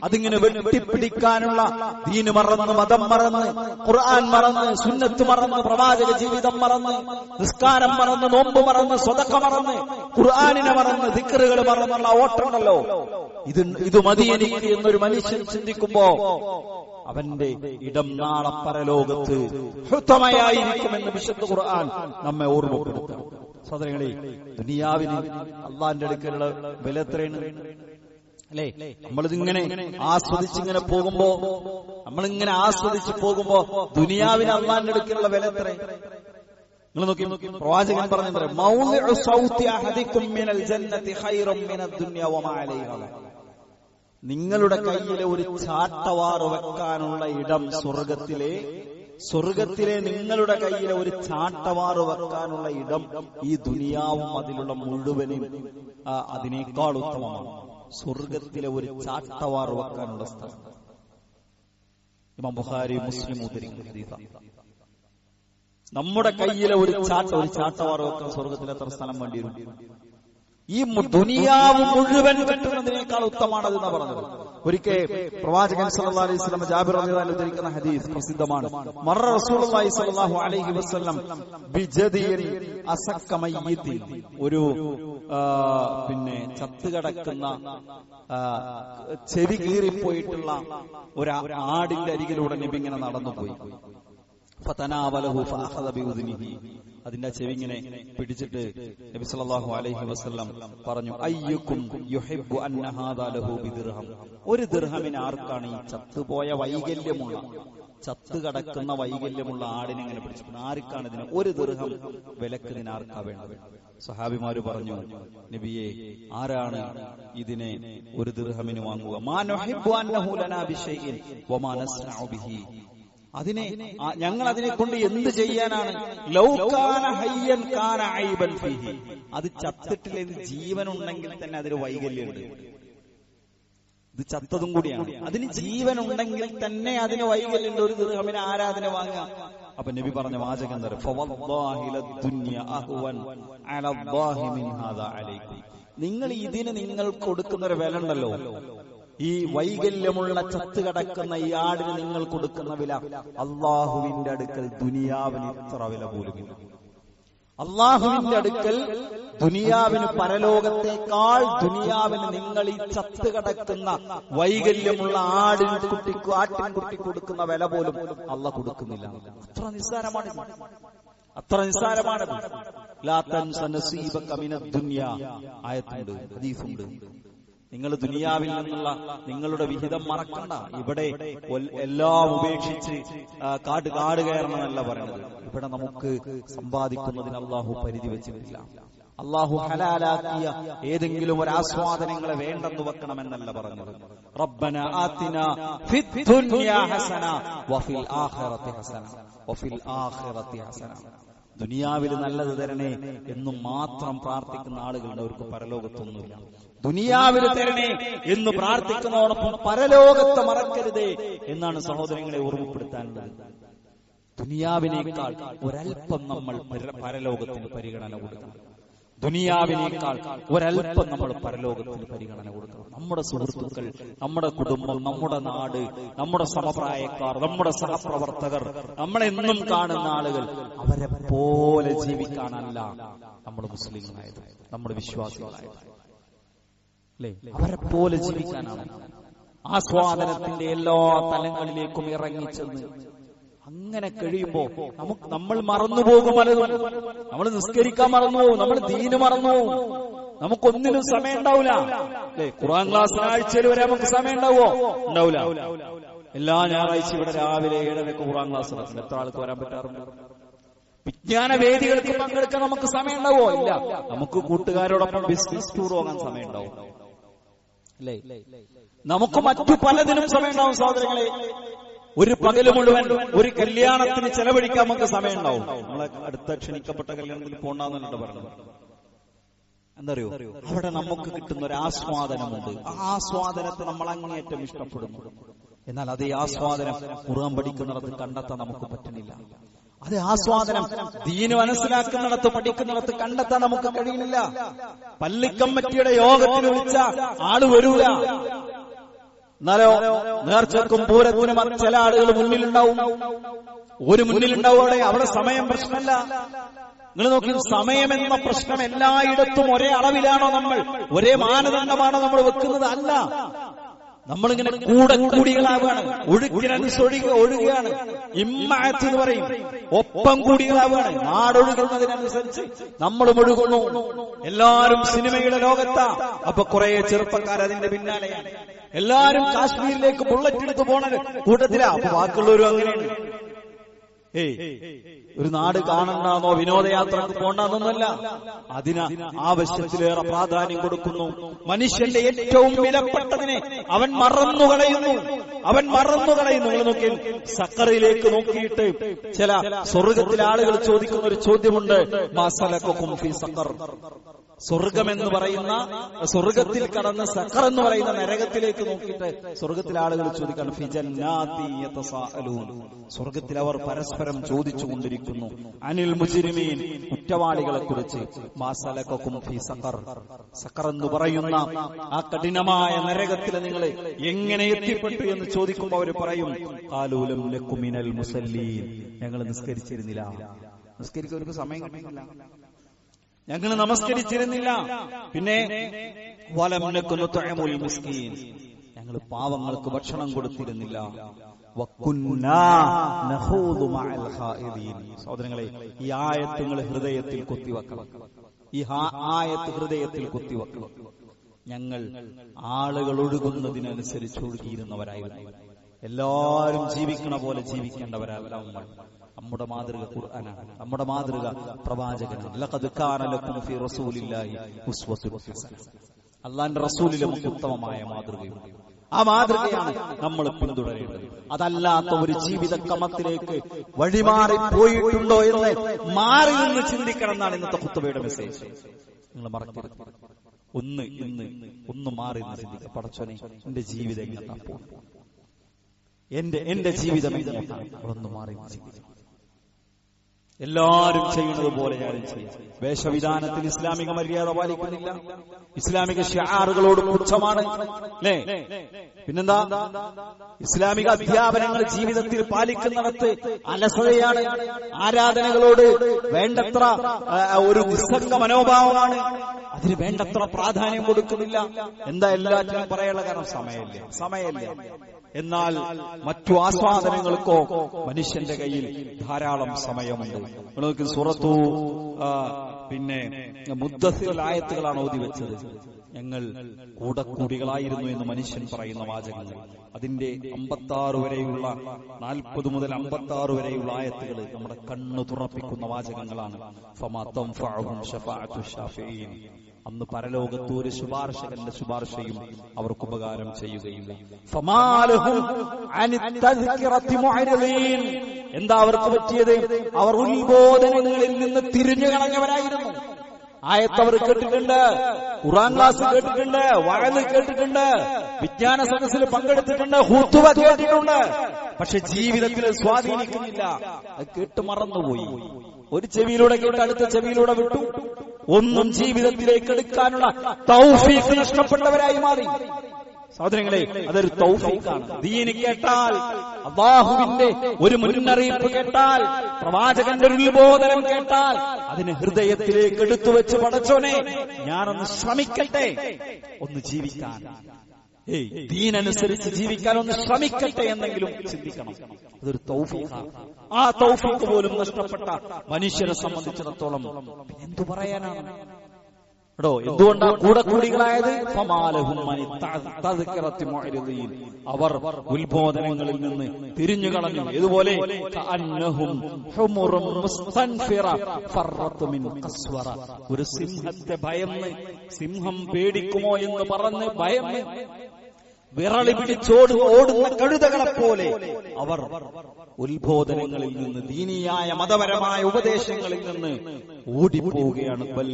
അതിങ്ങനെ വെട്ടിപ്പിടിക്കാനുള്ള ദീന് മറന്ന്, മതം മറന്ന്, ഖുർആൻ മറന്ന്, സുന്നത്ത് മറന്ന്, പ്രവാചക ജീവിതം മറന്ന്, നിസ്കാരം മറന്ന്, നോമ്പ് മറന്ന്, സ്വതക്ക മറന്ന്, ഖുർആനിനെ മറന്ന്, ദിക്റുകൾ മറന്നുള്ള ഓട്ടമുണ്ടല്ലോ. ഇത് മതി എനിക്ക് എന്നൊരു മനുഷ്യൻ ചിന്തിക്കുമ്പോ അവന്റെ ഇടം നാളെ പരലോകത്ത് ഹുതമയായിരിക്കുമെന്ന് വിശുദ്ധ ഖുർആൻ നമ്മെ ഓർമ്മപ്പെടുത്തും. സഹോദരങ്ങളെ, ദുനിയാവിന് അള്ളാന്റെ അടുക്കലുള്ള വില എത്രയാണ് അല്ലേ? നമ്മളിതിങ്ങനെ ആസ്വദിച്ചിങ്ങനെ പോകുമ്പോ, ദുനിയാവിന് അള്ളാന്റെ അടുക്കലുള്ള വില എത്ര? നിങ്ങൾ നോക്കി, പ്രവാചകൻ പറഞ്ഞെത്ര, മൗളിഉ സൗതി അഹദികും മിനൽ ജന്നതി ഖൈറും മിനദ് ദുനിയ വമാ അലൈഹാ. നിങ്ങളുടെ കയ്യിലെ ഒരു ചാട്ടവാറ് വെക്കാനുള്ള ഇടം സ്വർഗത്തിലെ നിങ്ങളുടെ കയ്യിലെ ഒരു ചാട്ടവാറ് വെക്കാനുള്ള ഇടം ഈ ദുനിയാവും അതിലുള്ള മുഴുവനും അതിനേക്കാൾ ഉത്തമമാണ്. സ്വർഗത്തിലെ ഒരു ചാട്ടവാറ് വെക്കാനുള്ള സ്ഥലം. ഇമാം ബുഖാരി മുസ്ലിം ഉദ്ധരിക്കുന്ന ഹദീസാണ്. നമ്മുടെ കയ്യിലെ ഒരു ചാട്ടവാറ് വെക്കാൻ സ്വർഗത്തിൽ എത്ര സ്ഥലം വേണ്ടി വരും? ഈ ദുനിയാവ് മുഴുവൻ കിട്ടുന്നതിനേക്കാൾ ഉത്തമമാണ് എന്ന് പറഞ്ഞത്. ഒരിക്കൽ പ്രവാചകൻ സല്ലല്ലാഹു അലൈഹി വസല്ലം ജാബിർ റളിയല്ലാഹു അൻഹു ഉദ്ധരിക്കുന്ന ഹദീസ് പ്രസിദ്ധമാണ്. മറ റസൂലുള്ളാഹി സ്വല്ലല്ലാഹു അലൈഹി വസല്ലം ബിജദിയൻ അസക്കമയ്യിത്തി, ഒരു ചത്തുകിടക്കുന്ന ചെവി കീറിപ്പോയിട്ടുള്ള ഒരു ആടിന്റെ അരികിലൂടെ നബി ഇങ്ങനെ നടന്നുപോയി. ഫതനാവലഹു ഫഅഖദ ബിഉദ്നിഹി, അതിന്റെ ചെവി ഇങ്ങനെ പിടിച്ചിട്ട് നബി സല്ലല്ലാഹു അലൈഹി വസല്ലം പറഞ്ഞു, അയ്യുക്കും യുഹിബ്ബു അന്ന ഹാദാ ലഹു ബിദിർഹം, ഒരു ദിർഹമിന് ആർക്കാണ് ഈ ചത്തുപോയ ചത്തുകിടക്കുന്ന വൈകല്യമുള്ള ആടിനെ ഇങ്ങനെ പിടിച്ചിട്ട് ആർക്കാണ് ഇതിന് ഒരു ദിർഹം വിലക്ക് ആർക്കാ വേണ്ടത്? സഹാബിമാര് പറഞ്ഞു, നബിയെ, ആരാണ് ഇതിനെ ഒരു ദിർഹമിന് വാങ്ങുക? മാ നുഹിബ്ബു അന്നഹു ലനാ ബിശൈഇൻ വമാ നസ്നഉ ബിഹി, ഞങ്ങൾ അതിനെ കൊണ്ട് എന്ത് ചെയ്യാനാണ്? ലൗ കാന ഹയ്യൻ കാന ഐബൻ ഫീഹി, അത് ചത്തിട്ടില്ല, ജീവനുണ്ടെങ്കിൽ തന്നെ അതിന് വൈകല്യമുണ്ട്. ഇത് ചത്തതും കൂടിയാണ്. അതിന് ജീവനുണ്ടെങ്കിൽ തന്നെ അതിന് വൈകല്യമുണ്ട്. ഒരു ദിർഹമിന് ആരാധന വാങ്ങുക? അപ്പൊ നബി പറഞ്ഞ വാചകം എന്താ? ഫവല്ലാഹി ലദ്ദുനിയ അഹ്വൻ അലല്ലാഹി മിൻ ഹാദാ അലൈക്കും, നിങ്ങൾ ഇതിന് നിങ്ങൾ കൊടുക്കുന്ന ഒരു വില ഉണ്ടല്ലോ, ഈ വൈകല്യമുള്ള ചത്തുകിടക്കുന്ന ഈ ആടിന് നിങ്ങൾ കൊടുക്കുന്ന വില അള്ളാഹുവിന്റെ അടുക്കൽ ദുനിയാവിന് ഇത്ര വില പോലുമില്ല. അള്ളാഹുവിന്റെ അടുക്കൽ ദുനിയാവിന്, പരലോകത്തേക്കാൾ ദുനിയാവിന് നിങ്ങൾ ഈ ചത്തുകിടക്കുന്ന വൈകല്യമുള്ള ആട്ടിൻകുട്ടി കൊടുക്കുന്ന വില പോലും അള്ളാഹ് കൊടുക്കുന്നില്ല. അത്ര നിസ്സാരമാണത്. ലാ തൻസ നസീബക മിനദ് ദുനിയ ആയത്തുണ്ട്, ഹദീസുണ്ട്. നിങ്ങൾ ദുനിയാവിൽ നിന്നുള്ള നിങ്ങളുടെ വിഹിതം മറക്കണ്ട. ഇവിടെ എല്ലാം ഉപേക്ഷിച്ച് കാട് കയറണമെന്നല്ല പറയുന്നത്. ഇവിടെ നമുക്ക് സമ്പാദിക്കുന്നതിന് അള്ളാഹു പരിധി വെച്ചിട്ടില്ല. അള്ളാഹു ഹലാലാക്കിയ ഏതെങ്കിലും ഒരു ആസ്വാദനങ്ങളെ വേണ്ടെന്ന് വെക്കണമെന്നല്ല പറഞ്ഞത്. റബ്ബന ആതിനാ ഫിദ് ദുനിയാ ഹസന വഫിൽ ആഖിറതി ഹസന, ദുനിയാവിൽ നല്ലത് തരണേ എന്നും മാത്രം പ്രാർത്ഥിക്കുന്ന ആളുകളുണ്ട്. അവർക്ക് പരലോകത്തൊന്നുമില്ല. ദുനിയാവിൽ തരണേ എന്ന് പ്രാർത്ഥിക്കുന്നതോടൊപ്പം പരലോകത്തെ മറക്കരുതേ എന്നാണ് സഹോദരങ്ങളെ ഓർമ്മപ്പെടുത്താനുള്ളത്. ദുനിയാവിനേക്കാൾ ഒരൽപ്പം നമ്മൾ പരലോകത്തിന് പരിഗണന കൊടുക്കണം. ദുനിയാവിനേക്കാൾ ഒരൽപ്പം നമ്മൾ പരലോകത്തിന് പരിഗണന കൊടുക്കണം. നമ്മുടെ സുഹൃത്തുക്കൾ, നമ്മുടെ കുടുംബം, നമ്മുടെ നാട്, നമ്മുടെ സമപ്രായക്കാർ, നമ്മുടെ സഹപ്രവർത്തകർ, നമ്മളെന്നും കാണുന്ന ആളുകൾ, അവരെ പോലെ ജീവിക്കാനല്ല നമ്മൾ മുസ്ലിങ്ങളായത്, നമ്മുടെ വിശ്വാസികളായത്, അല്ലേ? അവരെ പോലെ ജീവിക്കാനാണ്. ആസ്വാദനത്തിന്റെ എല്ലാ തലങ്ങളിലേക്കും ഇറങ്ങിച്ചെന്ന് അങ്ങനെ കഴിയുമ്പോ നമ്മൾ മറന്നുപോകും പലതും. നമ്മൾ നിസ്കരിക്കാൻ മറന്നുപോകും, നമ്മൾ ദീന് മറന്നുപോകും, നമുക്കൊന്നിനും സമയം ഉണ്ടാവില്ല, അല്ലെ? ഖുർആൻ ക്ലാസ്സിന് ആഴ്ചയിൽ വരെ നമുക്ക് സമയം ഉണ്ടാവോ? ഉണ്ടാവില്ല. എല്ലാ ഞായറാഴ്ച ഇവിടെ രാവിലെ 7:30 ഖുർആൻ ക്ലാസ് നടക്കും. എത്ര ആൾക്ക് വരാൻ പറ്റാറുണ്ട്? വിജ്ഞാന വേദികൾക്ക് പങ്കെടുക്കാൻ നമുക്ക് സമയം ഉണ്ടാവോ? ഇല്ല. നമുക്ക് കൂട്ടുകാരോടൊപ്പം ബിസിനസ് ടൂർ പോകാൻ സമയം ഉണ്ടാവും, അല്ലേ? നമുക്ക് മറ്റു പലതിനും സമയം ഉണ്ടാവും. സഹോദരങ്ങളെ, ഒരു പകല് മുഴുവൻ ഒരു കല്യാണത്തിന് ചെലവഴിക്കാൻ നമുക്ക് സമയം ഉണ്ടാവും. നമ്മളെ അടുത്ത ക്ഷണിക്കപ്പെട്ട കല്യാണത്തിൽ പോകണ്ടെന്നല്ല പറഞ്ഞത്. എന്തറിയോ? അവിടെ നമുക്ക് കിട്ടുന്ന ഒരു ആസ്വാദനമുണ്ട്. ആ ആസ്വാദനത്തെ നമ്മൾ അങ്ങേയറ്റം ഇഷ്ടപ്പെടുന്നു. എന്നാൽ അതേ ആസ്വാദനം ഖുർആൻ പഠിക്കുന്നിടത്ത് കണ്ടെത്താൻ നമുക്ക് പറ്റുന്നില്ല. അതേ ആസ്വാദനം ദീന് മനസ്സിലാക്കുന്നിടത്ത് പഠിക്കുന്നിടത്ത് കണ്ടെത്താൻ നമുക്ക് കഴിയുന്നില്ല. പള്ളിക്കമ്മറ്റിയുടെ യോഗത്തിന് വിളിച്ച ആള് വരൂല. എന്നാലോ നേർച്ചക്കും പൂരത്തിനും ചില ആളുകൾ മുന്നിലുണ്ടാവും. ഒരു മുന്നിലുണ്ടാവും. അവിടെ സമയം പ്രശ്നമല്ല. നിങ്ങൾ നോക്കി, സമയമെന്ന പ്രശ്നം എല്ലായിടത്തും ഒരേ അളവിലാണോ നമ്മൾ, ഒരേ മാനദണ്ഡമാണോ നമ്മൾ വെക്കുന്നത്? അല്ല. നമ്മളിങ്ങനെ കൂടികളാവുകയാണ്, ഒഴുക്കിനനുസരിച്ച് ഒഴുകുകയാണ്. ഇമ്മാഅത്ത് എന്ന് പറയും, ഒപ്പം കൂടികളാവുകയാണ്. നാടൊഴുകുന്നതിനനുസരിച്ച് നമ്മളും ഒഴുകുന്നു. എല്ലാരും സിനിമയുടെ ലോകത്താ. അപ്പൊ കുറെ ചെറുപ്പക്കാർ അതിന്റെ പിന്നാലെയാണ്. എല്ലാരും കാശ്മീരിലേക്ക് ബുള്ളറ്റ് എടുത്ത് പോണ കൂട്ടത്തിലാ. അപ്പൊ ബാക്കിയുള്ളവരും അങ്ങനെയാണ്. ഒരു നാട് കാണണ്ടെന്നോ വിനോദയാത്രക്ക് പോണ്ടെന്നൊന്നല്ല, അതിന് ആവശ്യത്തിലേറെ പ്രാധാന്യം കൊടുക്കുന്നു. മനുഷ്യന്റെ ഏറ്റവും വിലപ്പെട്ടതിനെ അവൻ മറന്നുകളയുന്നു. നിങ്ങൾ നോക്കി സക്കറിലേക്ക് നോക്കിയിട്ട് ചില സ്വർഗത്തിലെ ആളുകൾ ചോദിക്കുന്ന ഒരു ചോദ്യമുണ്ട്, മാ സലകകും ഫീ സഖർ. സ്വർഗമെന്ന് പറയുന്ന, സ്വർഗത്തിൽ കടന്ന് സഖർ എന്ന് പറയുന്ന നരകത്തിലേക്ക് നോക്കിയിട്ട് സ്വർഗത്തിലെ ആളുകൾ ചോദിക്കണം, ഫി ജന്നാതി യതസാഅലൂൻ. സ്വർഗത്തിൽ അവർ പരസ്പരം ചോദിച്ചുകൊണ്ടിരിക്കുന്നു, അനിൽ മുജ്രിമീൻ, കുറ്റവാളികളെ കുറിച്ച്. മാ സലകകും ഫീ സഖർ. സഖർ എന്ന് പറയുന്ന ആ കഠിനമായ നരകത്തിൽ നിങ്ങൾ എങ്ങനെ എത്തിപ്പെട്ടു എന്ന് ചോദിക്കുമ്പോൾ അവർ പറയും, ഖാലൂ ലം നകു മിനൽ മുസല്ലീൻ. ഞങ്ങൾ നിസ്കരിച്ചിരുന്നില്ല. നിസ്കരിക്കാൻ അവർക്ക് സമയം കിട്ടുന്നില്ല, ഞങ്ങൾ നമസ്കരിച്ചിരുന്നില്ല. പിന്നെ വലം നകു നുത്ഇമുൽ മിസ്കീൻ. ഞങ്ങൾ പാവങ്ങൾക്ക് ഭക്ഷണം കൊടുത്തിരുന്നില്ല. വകുന്നാ നഖൂദു മഅൽ ഖായിദീൻ. സഹോദരങ്ങളെ, ഈ ആയത്ത് നിങ്ങൾ ഹൃദയത്തിൽ കുത്തിവെക്കണം. ഈ ആയത്ത് ഹൃദയത്തിൽ കുത്തിവെക്കണം. ഞങ്ങൾ ആളുകൾ ഒഴുകുന്നതിനനുസരിച്ച് ഒഴുകിയിരുന്നവരായിരുന്നു. എല്ലാവരും ജീവിക്കണ പോലെ ജീവിക്കേണ്ടവരല്ല നമ്മൾ. നമ്മുടെ മാതൃക ഖുർആനാണ്, നമ്മുടെ മാതൃക പ്രവാചകനാണ്. ലഖദ് കാന ലക്കും ഫീ റസൂലില്ലാഹി ഉസ്വത്തുൻ ഹസന. അല്ലാഹുവിന്റെ റസൂലിൽ നമുക്ക് ഉത്തമമായ മാതൃകയുണ്ട്. ആ മാതൃകയാണ് നമ്മൾ പിന്തുടരേണ്ടത്. അതല്ലാത്ത ഒരു ജീവിത ക്രമത്തിലേക്ക് വഴിമാറി പോയിട്ടുണ്ടോ എന്ന് മാറി നിന്ന് ചിന്തിക്കണം എന്നാണ് ഇന്നത്തെ ഖുത്ബയുടെ മെസ്സേജ്. നിങ്ങൾ മറക്കരുത്. ഒന്ന് മാറി നിന്ന് ചിന്തിക്കുക. പടച്ചോനെ, എന്റെ ജീവിതം എങ്ങോട്ടാ പോകുന്നത്, എന്റെ ജീവിതം എങ്ങോട്ടാണ്, ഒന്ന് മാറി ചിന്തിക്കുക. എല്ലാരും ചെയ്യുന്നത് പോലെ ഞാനും ചെയ്യും. വേഷവിധാനത്തിൽ ഇസ്ലാമിക മര്യാദ പാലിക്കുന്നില്ല, ഇസ്ലാമിക ഷിആറുകളോട് പുച്ഛമാണ്, അല്ലേ? പിന്നെന്താ, ഇസ്ലാമിക അധ്യാപനങ്ങൾ ജീവിതത്തിൽ പാലിക്കുന്നിടത്ത് അലസതയാണ്, ആരാധനകളോട് വേണ്ടത്ര ഒരു നിസ്സംഗ മനോഭാവമാണ്, അതിന് വേണ്ടത്ര പ്രാധാന്യം കൊടുക്കുന്നില്ല. എന്താ എല്ലാറ്റിനും പറയാനുള്ള കാരണം? സമയമില്ല. എന്നാൽ മറ്റു ആസ്വാദനങ്ങൾക്കോ മനുഷ്യന്റെ കയ്യിൽ ധാരാളം സമയമുണ്ട്. നിങ്ങൾക്ക് സൂറത്തു പിന്നെ മുദ്ദസ്സിൽ ആയത്തുകളാണ് ഓതി വെച്ചത്. ഞങ്ങൾ കൂടക്കൂടികളായിരുന്നു എന്ന് മനുഷ്യൻ പറയുന്ന വാചകങ്ങൾ, അതിന്റെ 56 വരെയുള്ള 40 മുതൽ 56 വരെയുള്ള ആയത്തുകൾ നമ്മുടെ കണ്ണു തുറപ്പിക്കുന്ന വാചകങ്ങളാണ്. ഫമാ തൻഫഉഹും ശഫാഅത്തു ശാഫിഈൻ. അന്ന് പരലോകത്ത് ഒരു ശുപാർശകന്റെ ശുപാർശയും അവർക്ക് ഉപകാരം ചെയ്യുകയില്ല. ഫമാലഹും അനിത് തദ്കിറതി മുഅരിദീൻ. എന്താ അവർക്ക് പറ്റിയത്? അവർ ഉത്ബോധനങ്ങളിൽ നിന്ന് തിരിഞ്ഞു കളഞ്ഞവരായിരുന്നു. ആയത്ത് അവർ കേട്ടിട്ടുണ്ട്, ഖുർആൻ ക്ലാസ് കേട്ടിട്ടുണ്ട്, വഅദ് കേട്ടിട്ടുണ്ട്, വിജ്ഞാന സദസ്സിൽ പങ്കെടുത്തിട്ടുണ്ട്, ഖുതുബ കേട്ടിട്ടുണ്ട്. പക്ഷെ ജീവിതത്തിൽ സ്വാധീനിക്കുന്നില്ല. അത് കേട്ട് മറന്നുപോയി. ഒരു ചെവിയിലൂടെ കേട്ട് അടുത്ത ചെവിയിലൂടെ വിട്ടു. ഒന്നും ജീവിതത്തിലേക്ക് എടുക്കാനുള്ള തൗഫീഖ് നഷ്ടപ്പെട്ടവരായി മാറി. സഹോദരങ്ങളെ, അതൊരു തൗഫീഖാണ്. ദീന് കേട്ടാൽ, അല്ലാഹുവിന്റെ ഒരു മുന്നറിയിപ്പ് കേട്ടാൽ, പ്രവാചകന്റെ ഒരു ഉത്ബോധനം കേട്ടാൽ അതിന് ഹൃദയത്തിലേക്ക് എടുത്തു വെച്ച്, പടച്ചോനെ ഞാനൊന്ന് ശ്രമിക്കട്ടെ, ഒന്ന് ജീവിക്കാൻ, ദീനനുസരിച്ച് ജീവിക്കാൻ ഒന്ന് ശ്രമിക്കട്ടെ എന്നെങ്കിലും ചിന്തിക്കണം. അതൊരു തൗഫീഖാണ്. ആ തൗഫീഖ് പോലും നഷ്ടപ്പെട്ട മനുഷ്യരെ സംബന്ധിച്ചിടത്തോളം എന്തു പറയാനാണ്? എന്തുകൊണ്ടാ കൂടക്കൂടികളായത്? അവർ ഉത്ബോധനങ്ങളിൽ നിന്ന് തിരിഞ്ഞു കളഞ്ഞു. ഇതുപോലെ ഒരു സിംഹത്തെ ഭയന്ന്, സിംഹം പേടിക്കുമോ എന്ന് പറഞ്ഞ് ഭയന്ന് വിറളി പിടിച്ചോടുന്ന കഴുതകളെപ്പോലെ അവർ ഉത്ബോധനങ്ങളിൽ നിന്ന്, ദീനിയായ മതപരമായ ഉപദേശങ്ങളിൽ നിന്ന് ഓടിപ്പോവുകയാണ്. ബൽ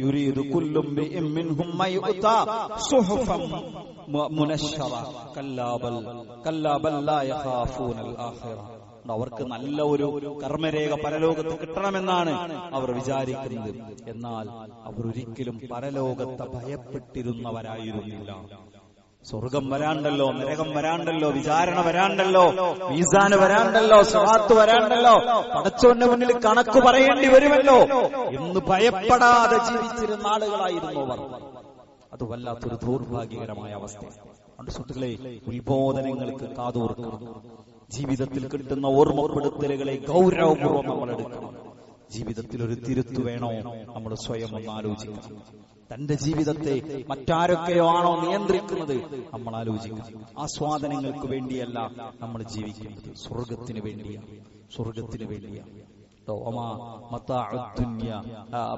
യുരീദു കുല്ലും ബിഇം മിൻഹും മയുഅത സുഹുഫൻ മുനശ്ശറ കല്ലാ ബൽ ലാ യഖാഫൂനൽ ആഖിറ. അവർക്ക് നല്ല ഒരു കർമ്മരേഖ പരലോകത്ത് കിട്ടണമെന്നാണ് അവർ വിചാരിക്കുന്നത്. എന്നാൽ അവർ ഒരിക്കലും പരലോകത്തെ ഭയപ്പെട്ടിരുന്നവരായിരുന്നില്ല. സ്വർഗം വരാണ്ടല്ലോ, നരകം വരാണ്ടല്ലോ, വിചാരണ വരാണ്ടല്ലോ, മീസാന് വരാണ്ടല്ലോ, സിറാത്ത് വരാണ്ടല്ലോ, പടച്ചോന്റെ മുന്നിൽ കണക്ക് പറയേണ്ടി വരുമല്ലോ എന്ന് ഭയപ്പെടാതെ ജീവിച്ചിരുന്ന ആളുകളായിരുന്നു അവർ. അത് വല്ലാത്തൊരു ദൗർഭാഗ്യകരമായ അവസ്ഥ. അതുകൊണ്ട് സുഹൃത്തുക്കളെ, ഉത്ബോധനങ്ങൾക്ക് കാതോർക്കണം. ജീവിതത്തിൽ കിട്ടുന്ന ഓർമ്മപ്പെടുത്തലുകളെ ഗൗരവപൂർവ്വം നമ്മൾ എടുക്കണം. ജീവിതത്തിൽ ഒരു തിരുത്തു വേണോ? നമ്മൾ സ്വയം ഒന്ന് ആലോചിക്കണം. തന്റെ ജീവിതത്തെ മറ്റാരൊക്കെയോ ആണോ നിയന്ത്രിക്കുന്നത്? നമ്മൾ ആലോചിക്കണം. ആസ്വാദനങ്ങൾക്ക് വേണ്ടിയല്ല നമ്മൾ ജീവിക്കുന്നത്, സ്വർഗത്തിന് വേണ്ടിയാണ്. സ്വർഗത്തിന് വേണ്ടിയാണ്.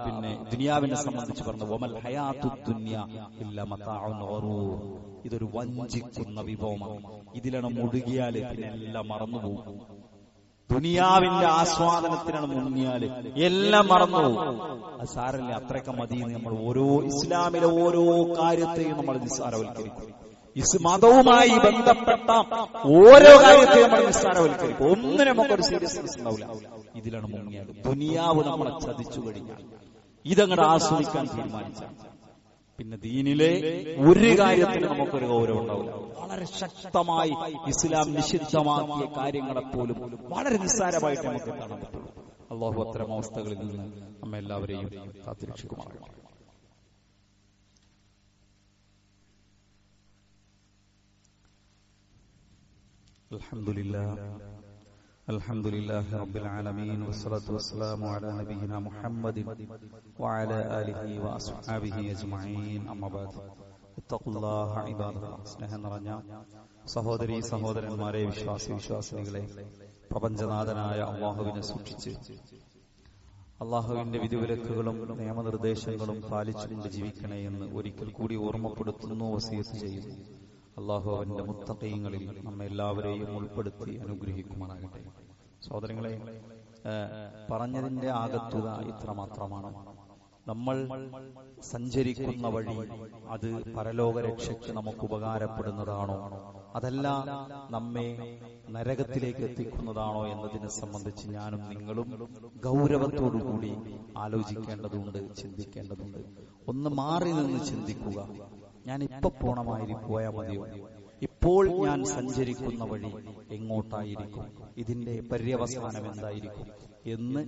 പിന്നെ ദുനിയാവിനെ സംബന്ധിച്ച് പറഞ്ഞു, വമൽ ഹയാത്തുദ് ദുനിയ ഇല്ലാ മതാഉൻ ഗറൂർ. ഇതൊരു വഞ്ചിക്കുന്ന വിഭവമാണ്. ഇതിലാണ് മുഴുകിയാൽ പിന്നെ എല്ലാം മറന്നുപോകും. ദുനിയാവിന്റെ ആസ്വാദനത്തിനാണ് മുങ്ങിയാല് എല്ലാം മറന്നുപോകും. അത് സാരല്ല, അത്രയൊക്കെ മതിയെന്ന് നമ്മൾ ഇസ്ലാമിലെ ഓരോ കാര്യത്തെയും നമ്മൾ നിസ്സാരവൽക്കരിക്കും. മതവുമായി ബന്ധപ്പെട്ട ഓരോ കാര്യത്തെയും നമ്മൾ നിസ്സാരവൽക്കരിക്കും. ഒന്നിനും നമുക്കൊരു സീരിയസ്നെസ് ഉണ്ടാവില്ല. ഇതിലാണ് മുങ്ങിയാൽ. ദുനിയാവ് നമ്മളെ ചതിച്ചു കഴിഞ്ഞാൽ ഇതങ്ങോട്ട് ആസ്വദിക്കാൻ തീരുമാനിച്ചാൽ പിന്നെ ദീനിലെ ഒരു കാര്യത്തിന് നമുക്കൊരു ഗൗരവം ഉണ്ടാവില്ല. വളരെ ശക്തമായി ഇസ്ലാം നിഷിദ്ധമാക്കിയ കാര്യങ്ങളെപ്പോലും വളരെ നിസ്സാരമായിട്ട് നമുക്ക് കാണാൻ പറ്റുള്ളൂ. അള്ളാഹു അത്തരം അവസ്ഥകളിൽ നിന്ന് നമ്മെ എല്ലാവരെയും കാത്തുരക്ഷിക്കുമാറാകട്ടെ. അൽഹംദുലില്ലാഹി റബ്ബിൽ ആലമീൻ വസ്സലാത്തു വസ്സലാമു അലാ നബിയിനാ മുഹമ്മദിൻ വഅലാ ആലിഹി വഅസ്ഹാബിഹി അജ്മഈൻ. അമ്മാ ബഅദ്. ഇത്തഖുല്ലാഹ ഇബാദല്ലാഹ്. സ്നേഹം നിറഞ്ഞ സഹോദരീ സഹോദരന്മാരെ, വിശ്വാസിനികളെ, പ്രപഞ്ചനാഥനായ അല്ലാഹുവിനെ സൂക്ഷിച്ച് അല്ലാഹുവിന്റെ വിധിവിലക്കുകളും നിയമനിർദ്ദേശങ്ങളും പാലിച്ചുകൊണ്ട് ജീവിക്കണേ എന്ന് ഒരിക്കൽ കൂടി ഓർമ്മപ്പെടുത്തുന്നു, വസിയത്ത് ചെയ്യുന്നു. അള്ളാഹു അവന്റെ മുത്തഖീങ്ങളിൽ നമ്മെ എല്ലാവരെയും ഉൾപ്പെടുത്തി അനുഗ്രഹിക്കുമാറാകട്ടെ. സഹോദരങ്ങളെ, പറഞ്ഞതിന്റെ ആകത്തുക ഇത്ര മാത്രമാണ്. നമ്മൾ സഞ്ചരിക്കുന്ന വഴി അത് പരലോക രക്ഷയ്ക്ക് നമുക്ക് ഉപകാരപ്പെടുന്നതാണോ, അതല്ല നമ്മെ നരകത്തിലേക്ക് എത്തിക്കുന്നതാണോ എന്നതിനെ സംബന്ധിച്ച് ഞാനും നിങ്ങളും ഗൗരവത്തോടുകൂടി ആലോചിക്കേണ്ടതുണ്ട്, ചിന്തിക്കേണ്ടതുണ്ട്. ഒന്ന് മാറി നിന്ന് ചിന്തിക്കുക. ഞാൻ ഇപ്പൊ പോണമാതിരി പോയാൽ മതിയോ? ഇപ്പോൾ ഞാൻ സഞ്ചരിക്കുന്ന വഴി എങ്ങോട്ടായിരിക്കും? ഇതിന്റെ പര്യവസാനം എന്തായിരിക്കും എന്ന്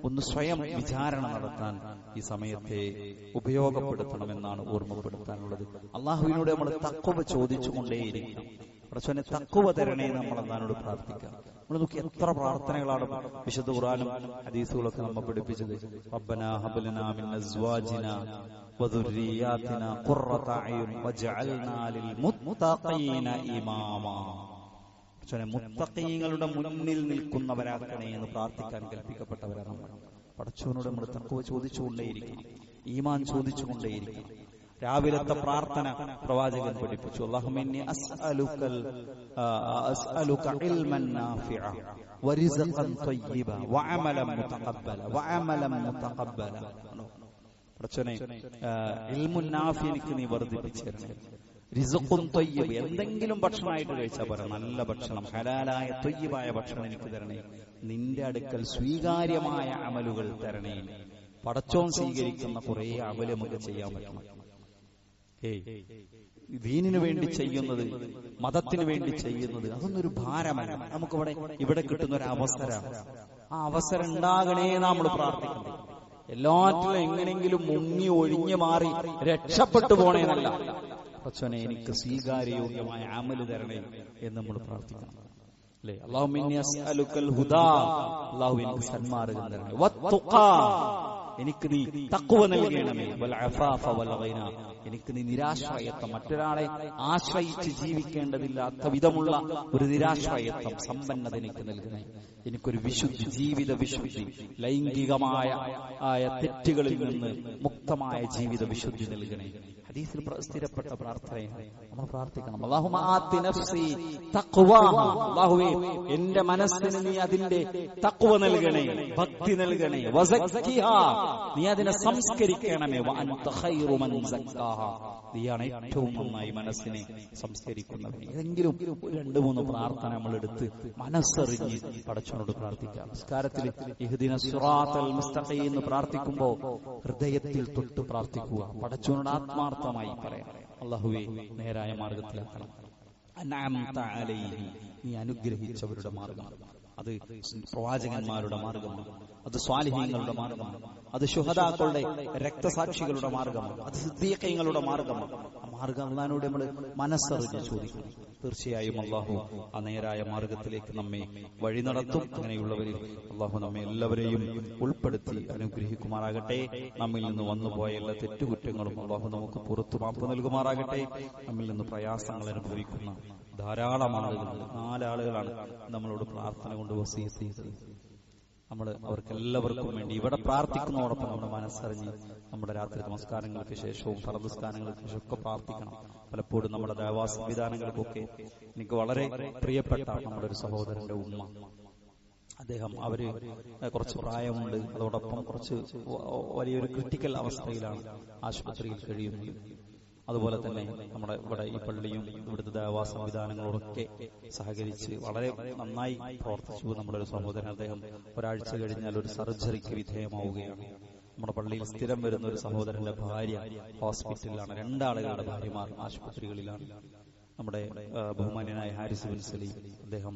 ഒന്ന് സ്വയം വിചാരണ നടത്താൻ ഈ സമയത്തെ ഉപയോഗപ്പെടുത്തണമെന്നാണ് ഓർമ്മപ്പെടുത്താനുള്ളത്. അള്ളാഹുവിനോട് നമ്മൾ തഖ്വ ചോദിച്ചുകൊണ്ടേയിരിക്കണം. പടച്ചോനെ തഖ്വ തരണേ നമ്മൾ അല്ലാഹുവോട് പ്രാർത്ഥിക്കാം. നമ്മൾ നോക്കി എത്ര പ്രാർത്ഥനകളാണ് വിശുദ്ധ ഖുർആനും ഹദീസുകളൊക്കെ നമ്മൾ പഠിപ്പിച്ചത്. റബ്ബനാ ഹബ് ലനാ മിൻ അസ്വാജിനാ വദുർരിയാതിനാ ഖുർറത അയുൻ വജഅൽനാ ലിൽ മുത്തഖീന ഇമാമാ. പടച്ചോനെ മുത്തഖീങ്ങളുടെ മുന്നിൽ നിൽക്കുന്നവരാക്കണേ എന്ന് പ്രാർത്ഥിക്കാൻ കൽപ്പിക്കപ്പെട്ടവരാണ് നമ്മൾ. പടച്ചോനോട് നമ്മൾ തഖ്വ ചോദിച്ചുകൊണ്ടേയിരിക്കണം, ഈമാൻ ചോദിച്ചുകൊണ്ടേയിരിക്കണം. രാവിലത്തെ പ്രാർത്ഥന പ്രവാചകൻ പഠിപ്പിച്ചു. അല്ലാഹുമ്മ ഇന്നി അസ്അലുക ഇൽമൻ നാഫിഅ വറിസ്ഖൻ ത്വയ്യിബ വഅമലൻ മുതഖബ്ബല. പടച്ചോനെ, ഇൽമുൻ നാഫി എനിക്ക് നീ വർദ്ധിപ്പിച്ചു തരണേ. റിസ്ഖുൻ ത്വയ്യിബ്, എന്തെങ്കിലും ഭക്ഷണമായിട്ട് കഴിച്ചാൽ പോരാ, നല്ല ഭക്ഷണം, ഹലാലായ ത്വയ്യിബായ ഭക്ഷണം എനിക്ക് തരണേ. നിന്റെ അടുക്കൽ സ്വീകാര്യമായ അമലുകൾ തരണേ. പടച്ചോൻ സ്വീകരിക്കുന്ന കുറെ അമല് നമുക്ക് ചെയ്യാൻ പറ്റണം. ദീനിനു വേണ്ടി ചെയ്യുന്നത്, മതത്തിന് വേണ്ടി ചെയ്യുന്നത്, അതൊന്നൊരു ഭാരമല്ല. ഇവിടെ കിട്ടുന്ന ഒരു അവസരമാണ്. ആ അവസരം ഉണ്ടാകണേ നമ്മൾ പ്രാർത്ഥിക്കുന്നത്. എല്ലാറ്റിലും എങ്ങനെങ്കിലും മുങ്ങി ഒഴിഞ്ഞു മാറി രക്ഷപ്പെട്ടു പോണേന്നല്ല. പടച്ചോനെ, എനിക്ക് സ്വീകാര്യയോഗ്യമായ അമല് തരണേ എന്ന് നമ്മൾ പ്രാർത്ഥിക്കണം. അല്ലെ, അല്ലാഹുമ്മ ഇന്നി അസ്അലുക്കൽ ഹുദാ, അല്ലാഹു എനിക്ക് സന്മാർഗ്ഗം തരണേ. വത്തുഖാ, എനിക്ക് നീ തഖ്വ നൽകണമേ. വൽ അഫാഫ വൽ ഗിന, എനിക്ക് നീ നിരാശ്രയത്വം, മറ്റൊരാളെ ആശ്രയിച്ച് ജീവിക്കേണ്ടതില്ലാത്ത വിധമുള്ള ഒരു നിരാശ്രയത്വം, സമ്പന്നത എനിക്ക് നൽകണേ. എനിക്കൊരു വിശുദ്ധി, ജീവിത വിശുദ്ധി, ലൈംഗികമായ തെറ്റുകളിൽ നിന്ന് മുക്തമായ ജീവിത വിശുദ്ധി നൽകണേ. ഹദീസിൽ സ്ഥിരപ്പെട്ട പ്രാർത്ഥനയാണ്, നമ്മൾ പ്രാർത്ഥിക്കണം. അല്ലാഹുമ്മ ആതി നഫ്സി തഖ്വാഹാ, അല്ലാഹുവേ എന്റെ മനസ്സിന് നീ അതിന്റെ തഖ്വ നൽകണേ, ഭക്തി നൽകണേ. വസക്കിഹാ, നീ അതിനെ സംസ്കരിക്കണമേ. വഅൻത ഖൈറു മൻ സക്കാഹാ, നീയാണ് ഏറ്റവും നന്നായി മനസ്സിനെ സംസ്കരിക്കുന്നവൻ. ഏതെങ്കിലും 2-3 പ്രാർത്ഥന നമ്മൾ എടുത്ത് മനസ്സറിഞ്ഞ് പടച്ചവനോട് പ്രാർത്ഥിക്കാം. നമസ്കാരത്തിൽ ഇഹ്ദിന സിറാത്തൽ മുസ്തഖീം എന്ന് പ്രാർത്ഥിക്കുമ്പോൾ ഹൃദയത്തിൽ തൊട്ട് പ്രാർത്ഥിക്കുക. പടച്ചവനോട് ആത്മാർത്ഥമായി പറയാം, അല്ലാഹുവേ നേരായ മാർഗത്തിലാക്കണം. അൻഅംത അലൈഹി, നീ അനുഗ്രഹിച്ചവരുടെ മാർഗം. അത് പ്രവാചകന്മാരുടെ മാർഗമാണ്, അത് സ്വാലിഹീങ്ങളുടെ മാർഗമാണ്, അത് ശുഹദാക്കളുടെ രക്തസാക്ഷികളുടെ മാർഗമാണ്, അത് സിദ്ദീഖീങ്ങളുടെ മാർഗമാണ്. ആ മാർഗം അള്ളാഹിനോട് നമ്മൾ മനസ്സറിഞ്ഞ് ചോദിക്കണം. തീർച്ചയായും അള്ളാഹു ആ നേരായ മാർഗത്തിലേക്ക് നമ്മെ വഴി നടത്തും. അങ്ങനെയുള്ളവരിൽ അള്ളാഹു നമ്മെ എല്ലാവരെയും ഉൾപ്പെടുത്തി അനുഗ്രഹിക്കുമാറാകട്ടെ. നമ്മിൽ നിന്ന് വന്നുപോയ എല്ലാ തെറ്റുകുറ്റങ്ങളും അള്ളാഹു നമുക്ക് പുറത്തു മാപ്പ് നൽകുമാറാകട്ടെ. നമ്മിൽ നിന്ന് പ്രയാസങ്ങൾ അനുഭവിക്കുന്ന ധാരാളം ആളുകൾ, 4 ആളുകളാണ് നമ്മളോട് പ്രാർത്ഥന കൊണ്ട് വസിയത്ത് ചെയ്തത്. നമ്മൾ അവർക്കെല്ലാവർക്കും വേണ്ടി ഇവിടെ പ്രാർത്ഥിക്കുന്നതോടൊപ്പം നമ്മുടെ മനസ്സറിഞ്ഞ് നമ്മുടെ രാത്രി നമസ്കാരങ്ങൾക്ക് ശേഷവും ഫർദ് സ്കാരങ്ങൾക്ക് ശേഷം ഒക്കെ പ്രാർത്ഥിക്കണം. പലപ്പോഴും നമ്മുടെ ദഅവാ സംവിധാനങ്ങൾക്കൊക്കെ എനിക്ക് വളരെ പ്രിയപ്പെട്ട നമ്മുടെ ഒരു സഹോദരന്റെ ഉമ്മ, അവര് കുറച്ച് പ്രായമുണ്ട്, അതോടൊപ്പം കുറച്ച് വലിയൊരു ക്രിട്ടിക്കൽ അവസ്ഥയിലാണ് ആശുപത്രിയിൽ കഴിയുന്നത്. അതുപോലെ തന്നെ നമ്മുടെ ഇവിടെ ഈ പള്ളിയും ഇവിടുത്തെ ദഅവാ സംവിധാനങ്ങളോടൊക്കെ സഹകരിച്ച് വളരെ നന്നായി പ്രവർത്തിച്ചു നമ്മുടെ ഒരു സഹോദരൻ. അദ്ദേഹം ഒരാഴ്ച കഴിഞ്ഞാൽ ഒരു സർജറിക്ക് വിധേയമാവുകയാണ്. നമ്മുടെ പള്ളിയിൽ സ്ഥിരം വരുന്ന ഒരു സഹോദരന്റെ ഭാര്യ ഹോസ്പിറ്റലിലാണ്. 2 ആളുകളുടെ ഭാര്യമാർ ആശുപത്രികളിലാണ്. നമ്മുടെ ബഹുമാന്യനായ ഹാരിസ് ബിൻ സലീം, അദ്ദേഹം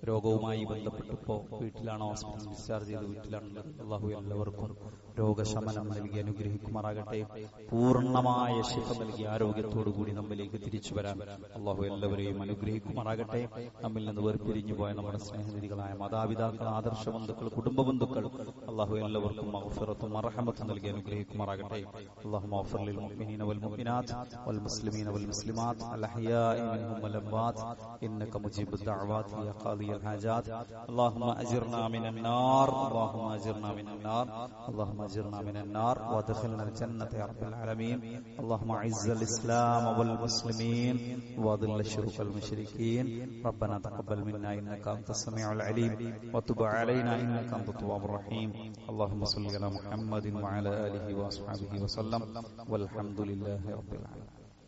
രോഗവുമായി ബന്ധപ്പെട്ടപ്പോ വീട്ടിലാണ്, ഹോസ്പിറ്റലിൽ ഡിസ്ചാർജ് ചെയ്ത് വീട്ടിലാണുള്ളത്. അള്ളാഹു എല്ലാവർക്കും രോഗശമനം നൽകി അനുഗ്രഹിക്കുമാറാകട്ടെ. പൂർണ്ണമായ ശിഫ നൽകി ആരോഗ്യത്തോടുകൂടി നമ്മിലേക്ക് തിരിച്ചു വരാൻ അള്ളാഹു എല്ലാവരെയും അനുഗ്രഹിക്കുമാറാകട്ടെ. നമ്മിൽ നിന്ന് വേർപിരിഞ്ഞു പോയ നമ്മുടെ സ്നേഹനിധികളായ മാതാപിതാക്കൾ, ആദർശ ബന്ധുക്കൾ, കുടുംബ ബന്ധുക്കൾ, അള്ളാഹു എല്ലാവർക്കും മഗ്ഫിറത്തും മർഹമത്തും നൽകി അനുഗ്രഹിക്കുമാറാകട്ടെ. അല്ലാഹുമ്മ ഗ്ഫിർ ലിൽ മുഅ്മിനീന വൽ മുഅ്മിനാത്ത് വൽ മുസ്ലിമീന വൽ മുസ്ലിമാത്ത് അൽ അഹ്യാഇ മിൻഹും വൽ അംവാത് ഇന്നക മുജീബുദ് ദഅവാതി യാ ഖാദിയൽ ഹാജാത്ത്. അല്ലാഹുമ്മ അജിർനാ മിനൻ നാർ, അല്ലാഹുമ്മ അജിർനാ മിനൻ നാർ, അല്ലാഹുമ്മ അജിർനാ മിനൻ നാർ വഅദ്ഖിൽനാൽ ജന്നത യാ റബ്ബൽ ആലമീൻ. അല്ലാഹുമ്മ അഇസ്സൽ ഇസ്ലാമ വൽ മുസ്ലിമീൻ വഅദിൽ ശിർകൽ മുശ്രികീൻ. റബ്ബനാ തഖബ്ബൽ മിന്നാ ഇന്നക അൻതസ് സമീഉൽ അലീം വതുബ് അലൈനാ ഇന്നക അൻതത് തവ്വാബുർ റഹീം. അല്ലാഹുമ്മ സ്വല്ലി അലാ മുഹമ്മദിൻ വഅലാ ആലിഹി വഅസ്ഹാബിഹി വസല്ലം വൽഹംദുലില്ലാഹി റബ്ബിൽ ആലമീൻ.